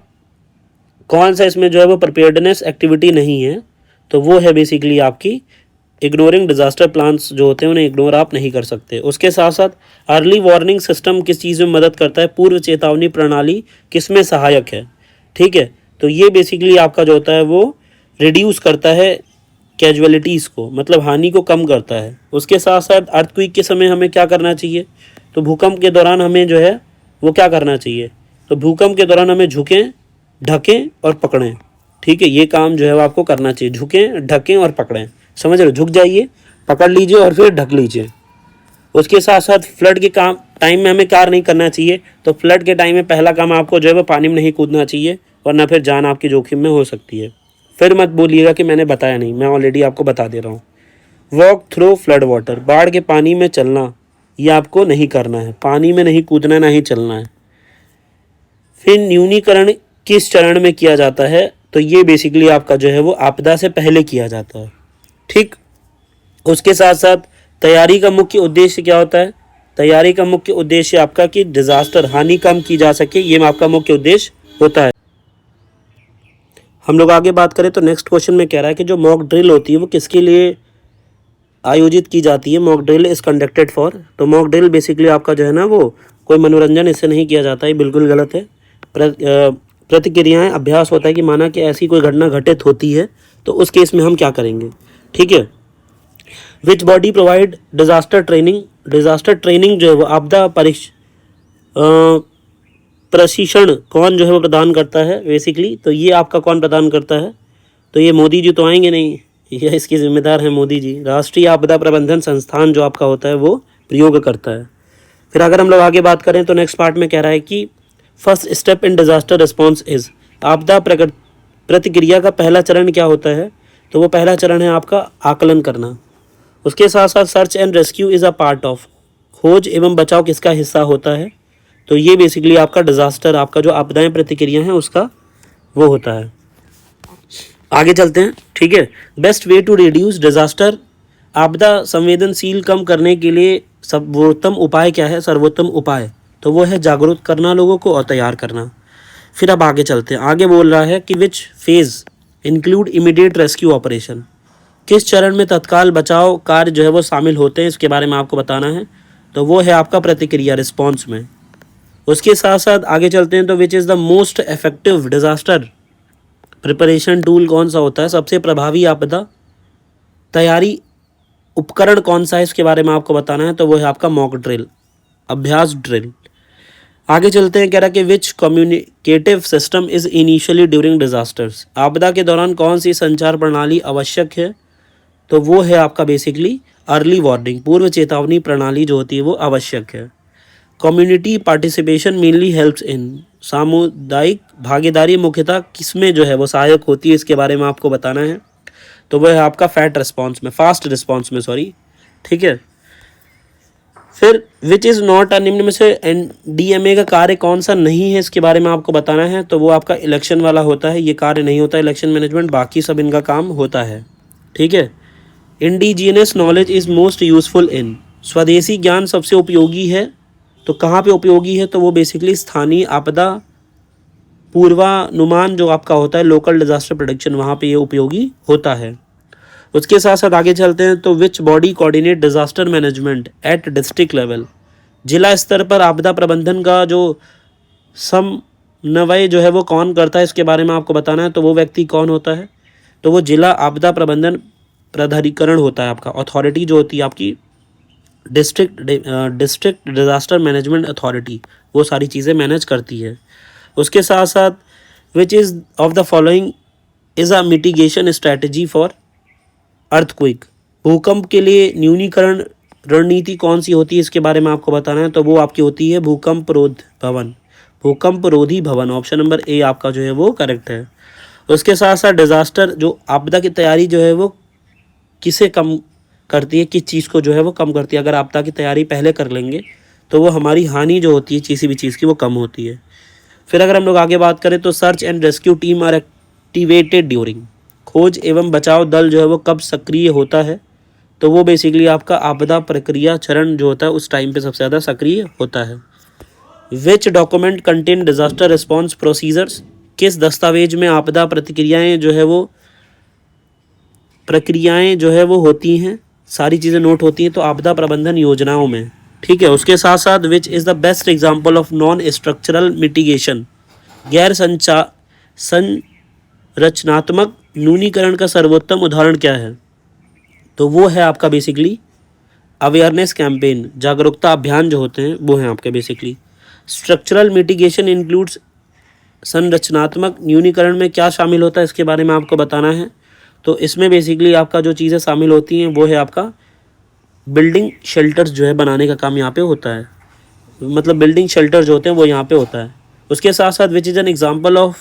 Speaker 1: कौन सा इसमें जो है वो प्रिपेयर्डनेस एक्टिविटी नहीं है? तो वो है बेसिकली आपकी इग्नोरिंग डिजास्टर प्लान्स जो होते हैं उन्हें इग्नोर आप नहीं कर सकते। उसके साथ साथ अर्ली वार्निंग सिस्टम किस चीज़ में मदद करता है? पूर्व चेतावनी प्रणाली किस में सहायक है? ठीक है, तो ये बेसिकली आपका जो होता है वो रिड्यूस करता है कैजुअलिटीज़ को, मतलब हानि को कम करता है। उसके साथ साथ अर्थक्वेक के समय हमें क्या करना चाहिए? तो भूकंप के दौरान हमें जो है वो क्या करना चाहिए? तो भूकंप के दौरान हमें झुकें, ढकें और पकड़ें, ठीक है, ये काम जो है वो आपको करना चाहिए, झुकें, ढकें और पकड़ें, समझ रहे हो? झुक जाइए, पकड़ लीजिए और फिर ढक लीजिए। उसके साथ साथ फ्लड के काम टाइम में हमें क्या नहीं करना चाहिए? तो फ्लड के टाइम में पहला काम आपको जो है वो पानी में नहीं कूदना चाहिए, वरना फिर जान आपकी जोखिम में हो सकती है। फिर मत बोलिएगा कि मैंने बताया नहीं, मैं ऑलरेडी आपको बता दे रहा हूँ। वॉक थ्रू फ्लड वाटर, बाढ़ के पानी में चलना, ये आपको नहीं करना है, पानी में नहीं कूदना, ना ही चलना है। फिर न्यूनीकरण किस चरण में किया जाता है? तो ये बेसिकली आपका जो है वो आपदा से पहले किया जाता है, ठीक। उसके साथ साथ तैयारी का मुख्य उद्देश्य क्या होता है? तैयारी का मुख्य उद्देश्य आपका कि डिजास्टर हानि कम की जा सके, ये आपका मुख्य उद्देश्य होता है। हम लोग आगे बात करें तो नेक्स्ट क्वेश्चन में कह रहा है कि जो मॉक ड्रिल होती है वो किसके लिए आयोजित की जाती है? Mock drill is conducted for, तो मॉक ड्रिल बेसिकली आपका जो है ना वो कोई मनोरंजन इससे नहीं किया जाता है, बिल्कुल गलत है। प्रतिक्रियाएं अभ्यास होता है कि माना कि ऐसी कोई घटना घटित होती है तो उस केस में हम क्या करेंगे, ठीक है। Which body provide disaster training, disaster training जो है वो आपदा प्रशिक्षण कौन जो है वो प्रदान करता है बेसिकली? तो ये आपका कौन प्रदान करता है? तो ये मोदी जी तो आएंगे नहीं, ये इसके जिम्मेदार हैं मोदी जी। राष्ट्रीय आपदा प्रबंधन संस्थान जो आपका होता है वो प्रयोग करता है। फिर अगर हम लोग आगे बात करें तो नेक्स्ट पार्ट में कह रहा है कि first step in disaster response is, आपदा प्रतिक्रिया का पहला चरण क्या होता है? तो वो पहला चरण है आपका आकलन करना। उसके साथ साथ search and rescue is a part of, खोज एवं बचाव किसका हिस्सा होता है? तो ये बेसिकली आपका डिजास्टर, आपका जो आपदाएं प्रतिक्रिया है उसका वो होता है। आगे चलते हैं, ठीक है। Best way to reduce disaster, आपदा संवेदनशील कम करने के लिए सर्वोत्तम उपाय क्या है? सर्वोत्तम उपाय तो वो है जागरूक करना लोगों को और तैयार करना। फिर अब आगे चलते हैं, आगे बोल रहा है कि which phase include immediate rescue operation, किस चरण में तत्काल बचाव कार्य जो है वो शामिल होते हैं, इसके बारे में आपको बताना है। तो वो है आपका प्रतिक्रिया, रिस्पॉन्स में। उसके साथ साथ आगे चलते हैं, तो विच is the most effective disaster preparation tool, कौन सा होता है सबसे प्रभावी आपदा तैयारी उपकरण कौन सा है, इसके बारे में आपको बताना है। तो वो है आपका मॉक ड्रिल, अभ्यास ड्रिल। आगे चलते हैं, कह रहा है कि which communicative system is initially during disasters, आपदा के दौरान कौन सी संचार प्रणाली आवश्यक है? तो वो है आपका बेसिकली अर्ली वार्निंग, पूर्व चेतावनी प्रणाली जो होती है वो आवश्यक है। Community participation mainly helps in, सामुदायिक भागीदारी मुख्यतः किसमें जो है वो सहायक होती है, इसके बारे में आपको बताना है। तो वह है आपका फास्ट रिस्पॉन्स में, सॉरी, ठीक है। फिर विच इज़ नॉट अ, निम्न में से एनडीएमए का कार्य कौन सा नहीं है, इसके बारे में आपको बताना है। तो वो आपका इलेक्शन वाला होता है, ये कार्य नहीं होता इलेक्शन मैनेजमेंट, बाकी सब इनका काम होता है, ठीक है। Indigenous knowledge is most useful in, स्वदेशी ज्ञान सबसे उपयोगी है। तो कहाँ पे उपयोगी है? तो वो बेसिकली स्थानीय आपदा पूर्वानुमान जो आपका होता है, लोकल डिजास्टर प्रेडिक्शन, वहाँ पे ये उपयोगी होता है। उसके साथ साथ आगे चलते हैं, तो which body coordinate disaster management at district level, जिला स्तर पर आपदा प्रबंधन का जो समन्वय जो है वो कौन करता है, इसके बारे में आपको बताना है। तो वो व्यक्ति कौन होता है? तो वो जिला आपदा प्रबंधन प्राधिकरण होता है, आपका अथॉरिटी जो होती है आपकी डिस्ट्रिक्ट डिजास्टर मैनेजमेंट अथॉरिटी, वो सारी चीज़ें मैनेज करती है। उसके साथ साथ which is of the following is a mitigation strategy for earthquake, भूकंप के लिए न्यूनीकरण रणनीति कौन सी होती है, इसके बारे में आपको बताना है। तो वो आपकी होती है भूकंप रोधी भवन, ऑप्शन नंबर ए आपका जो है वो करेक्ट है। उसके साथ साथ डिजास्टर जो आपदा की तैयारी जो है वो किसे कम करती है, किस चीज़ को जो है वो कम करती है? अगर आपदा की तैयारी पहले कर लेंगे तो वो हमारी हानि जो होती है किसी भी चीज़ की वो कम होती है। फिर अगर हम लोग आगे बात करें, तो search and rescue team are activated during, खोज एवं बचाव दल जो है वो कब सक्रिय होता है? तो वो बेसिकली आपका आपदा प्रक्रिया चरण जो होता है उस टाइम पे सबसे ज़्यादा सक्रिय होता है। Which document contain disaster response procedures, किस दस्तावेज में आपदा प्रक्रियाएं जो है वो होती हैं, सारी चीज़ें नोट होती हैं? तो आपदा प्रबंधन योजनाओं में, ठीक है। उसके साथ साथ which is the best example of non structural mitigation, गैर संरचनात्मक न्यूनीकरण का सर्वोत्तम उदाहरण क्या है? तो वो है आपका बेसिकली अवेयरनेस कैंपेन, जागरूकता अभियान जो होते हैं वो हैं आपके बेसिकली। स्ट्रक्चरल मिटिगेशन इंक्लूड्स, संरचनात्मक न्यूनीकरण में क्या शामिल होता है, इसके बारे में आपको बताना है। तो इसमें बेसिकली आपका जो चीज़ें शामिल होती हैं वो है आपका बिल्डिंग शेल्टर्स जो है बनाने का काम यहाँ पे होता है, मतलब बिल्डिंग शेल्टर जो होते हैं वो यहाँ पे होता है। उसके साथ साथ which is an example of,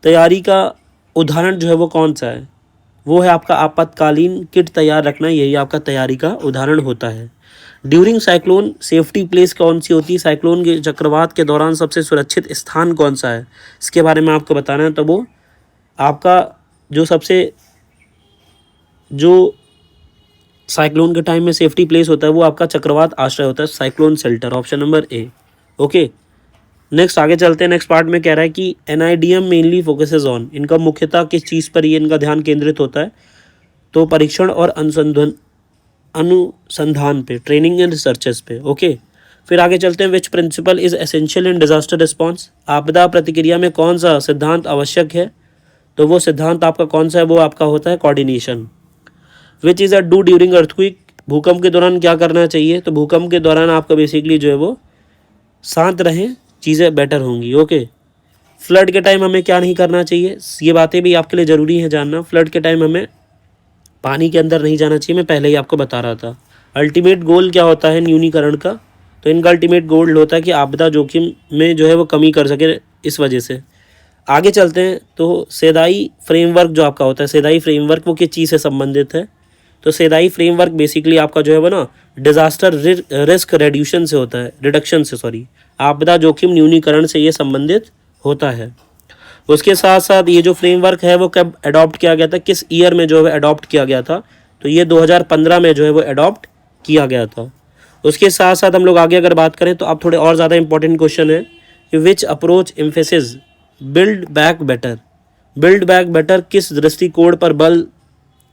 Speaker 1: तैयारी का उदाहरण जो है वो कौन सा है? वो है आपका आपातकालीन किट तैयार रखना, यही आपका तैयारी का उदाहरण होता है। ड्यूरिंग साइक्लोन सेफ्टी प्लेस कौन सी होती है? साइक्लोन के चक्रवात के दौरान सबसे सुरक्षित स्थान कौन सा है, इसके बारे में आपको बताना है। तो वो आपका जो साइक्लोन के टाइम में सेफ्टी प्लेस होता है वो आपका चक्रवात आश्रय होता है, साइक्लोन शेल्टर, ऑप्शन नंबर ए। ओके, नेक्स्ट आगे चलते हैं। नेक्स्ट पार्ट में कह रहा है कि एनआईडीएम मेनली फोकसेस ऑन, इनका मुख्यतः किस चीज़ पर ये इनका ध्यान केंद्रित होता है? तो परीक्षण और अनुसंधान पे, ट्रेनिंग एंड रिसर्चेस पे। ओके, फिर आगे चलते हैं। Which principle is essential in disaster response, आपदा प्रतिक्रिया में कौन सा सिद्धांत आवश्यक है? तो वो सिद्धांत आपका कौन सा है? वो आपका होता है coordination. Which is a do during earthquake, भूकंप के दौरान क्या करना चाहिए? तो भूकंप के दौरान आपका बेसिकली जो है वो शांत रहें, चीज़ें बेटर होंगी। ओके, फ्लड के टाइम हमें क्या नहीं करना चाहिए, ये बातें भी आपके लिए ज़रूरी है जानना। फ्लड के टाइम हमें पानी के अंदर नहीं जाना चाहिए, मैं पहले ही आपको बता रहा था। अल्टीमेट गोल क्या होता है न्यूनीकरण का? तो इनका अल्टीमेट गोल होता है कि आपदा जोखिम में जो है वो कमी कर सके, इस वजह से। आगे चलते हैं, तो सेदाई फ्रेमवर्क जो आपका होता है, सेदाई फ्रेमवर्क वो किस चीज़ से संबंधित है? तो सेदाई फ्रेमवर्क बेसिकली आपका जो है वो ना डिजास्टर रिस्क रिड्यूशन से होता है, रिडक्शन से सॉरी, आपदा जोखिम न्यूनीकरण से ये संबंधित होता है। उसके साथ साथ ये जो फ्रेमवर्क है वो कब अडॉप्ट किया गया था, किस ईयर में जो है अडॉप्ट किया गया था, तो ये 2015 में जो है वो अडॉप्ट किया गया था। उसके साथ साथ हम लोग आगे अगर बात करें तो अब थोड़े और ज़्यादा इंपॉर्टेंट क्वेश्चन है कि which approach emphasis build back better, build back better किस दृष्टिकोण पर बल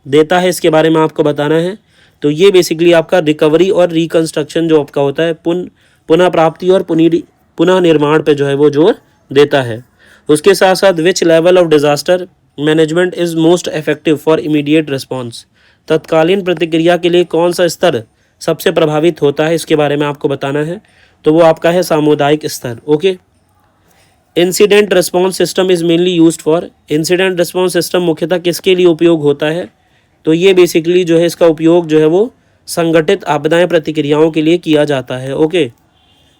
Speaker 1: देता है, इसके बारे में आपको बताना है। तो ये बेसिकली आपका रिकवरी और रिकंस्ट्रक्शन जो आपका होता है, पुनः प्राप्ति और पुनः निर्माण पे जो है वो जोर देता है। उसके साथ साथ which level of disaster management is most effective for immediate response, तत्कालीन प्रतिक्रिया के लिए कौन सा स्तर सबसे प्रभावित होता है, इसके बारे में आपको बताना है। तो वो आपका है सामुदायिक स्तर। Okay, incident response system is mainly used for, incident response system मुख्यतः किसके लिए उपयोग होता है, तो ये बेसिकली जो है इसका उपयोग जो है वो संगठित आपदाएं प्रतिक्रियाओं के लिए किया जाता है। ओके,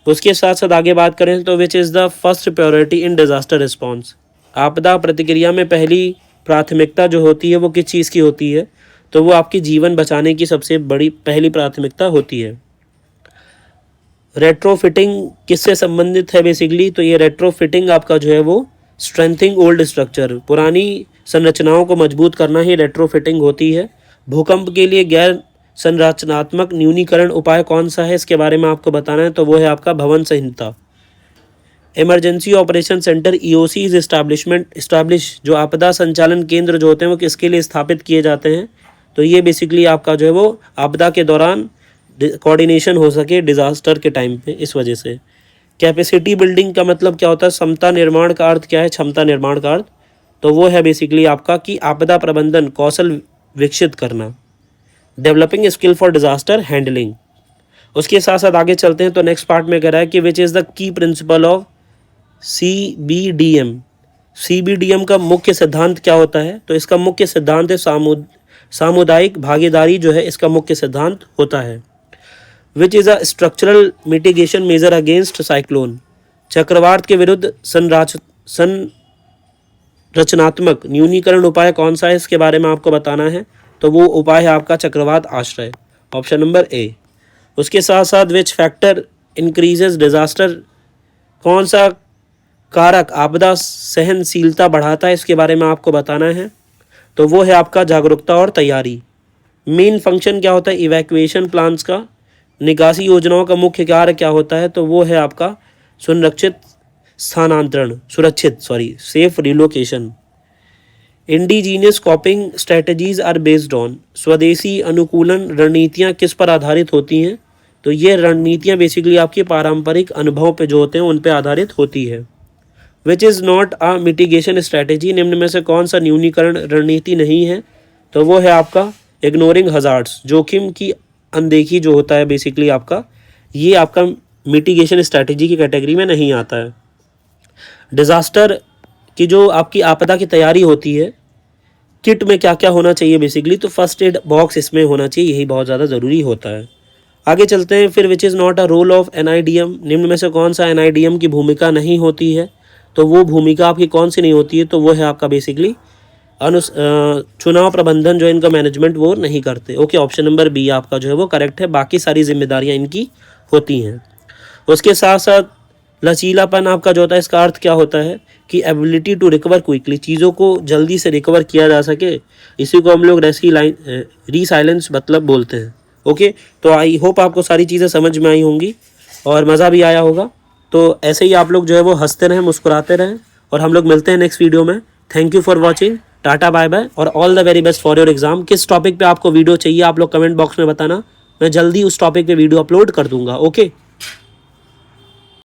Speaker 1: उसके साथ साथ आगे बात करें तो विच is the first priority in disaster response, आपदा प्रतिक्रिया में पहली प्राथमिकता जो होती है वो किस चीज़ की होती है, तो वो आपकी जीवन बचाने की सबसे बड़ी पहली प्राथमिकता होती है। रेट्रोफिटिंग किससे संबंधित है बेसिकली, तो ये रेट्रोफिटिंग आपका जो है वो स्ट्रेंथिंग ओल्ड स्ट्रक्चर, पुरानी संरचनाओं को मजबूत करना ही रेट्रोफिटिंग होती है। भूकंप के लिए गैर संरचनात्मक न्यूनीकरण उपाय कौन सा है, इसके बारे में आपको बताना है, तो वो है आपका भवन संहिता। Emergency operation centre EOC establish जो आपदा संचालन केंद्र जो होते हैं वो किसके लिए स्थापित किए जाते हैं, तो ये बेसिकली आपका जो है वो आपदा के दौरान कोऑर्डिनेशन हो सके डिज़ास्टर के टाइम पे, इस वजह से। कैपेसिटी बिल्डिंग का मतलब क्या होता है, क्षमता निर्माण का अर्थ क्या है, क्षमता निर्माण का अर्थ, तो वो है बेसिकली आपका कि आपदा प्रबंधन कौशल विकसित करना, developing skill for disaster handling. उसके साथ साथ आगे चलते हैं तो नेक्स्ट पार्ट में कह रहा है कि which is the key principle of CBDM, CBDM का मुख्य सिद्धांत क्या होता है, तो इसका मुख्य सिद्धांत है सामुदायिक भागीदारी जो है इसका मुख्य सिद्धांत होता है। Which is a structural mitigation measure against cyclone, चक्रवात के विरुद्ध रचनात्मक न्यूनीकरण उपाय कौन सा है, इसके बारे में आपको बताना है, तो वो उपाय है आपका चक्रवात आश्रय, ऑप्शन नंबर ए। उसके साथ साथ विच फैक्टर इंक्रीजेस डिजास्टर, कौन सा कारक आपदा सहनशीलता बढ़ाता है, इसके बारे में आपको बताना है, तो वो है आपका जागरूकता और तैयारी। मेन फंक्शन क्या होता है इवैक्यूएशन प्लान्स का, निकासी योजनाओं का मुख्य कार्य क्या होता है, तो वो है आपका सुरक्षित safe relocation. Indigenous coping strategies are based on, स्वदेशी अनुकूलन रणनीतियाँ किस पर आधारित होती हैं, तो ये रणनीतियाँ बेसिकली आपके पारंपरिक अनुभव पे जो होते हैं उन पे आधारित होती है। Which is not a mitigation strategy, निम्न में से कौन सा न्यूनीकरण रणनीति नहीं है, तो वो है आपका इग्नोरिंग हजार्ड्स, जोखिम की अनदेखी जो होता है बेसिकली आपका, ये आपका मिटिगेशन स्ट्रैटेजी की कैटेगरी में नहीं आता है। डिज़ास्टर की जो आपकी आपदा की तैयारी होती है, किट में क्या क्या होना चाहिए बेसिकली, तो फर्स्ट एड बॉक्स इसमें होना चाहिए, यही बहुत ज़्यादा ज़रूरी होता है। आगे चलते हैं फिर which is not a role of NIDM, निम्न में से कौन सा NIDM की भूमिका नहीं होती है, तो वो भूमिका आपकी कौन सी नहीं होती है, तो वो है आपका बेसिकली चुनाव प्रबंधन जो इनका मैनेजमेंट वो नहीं करते। ओके, ऑप्शन नंबर बी आपका जो है वो करेक्ट है, बाकी सारी जिम्मेदारियां इनकी होती हैं। उसके साथ साथ लचीलापन आपका जो होता है इसका अर्थ क्या होता है कि एबिलिटी टू रिकवर क्विकली, चीज़ों को जल्दी से रिकवर किया जा सके, इसी को हम लोग रीसाइलेंस मतलब बोलते हैं। ओके, तो आई होप आपको सारी चीज़ें समझ में आई होंगी और मज़ा भी आया होगा। तो ऐसे ही आप लोग जो है वो हंसते रहें, मुस्कुराते रहें, और हम लोग मिलते हैं नेक्स्ट वीडियो में। Thank you for watching, tata bye bye, और all the very best for your exam. किस टॉपिक पे आपको वीडियो चाहिए आप लोग कमेंट बॉक्स में बताना, मैं जल्दी उस टॉपिक पे वीडियो अपलोड कर दूंगा। ओके।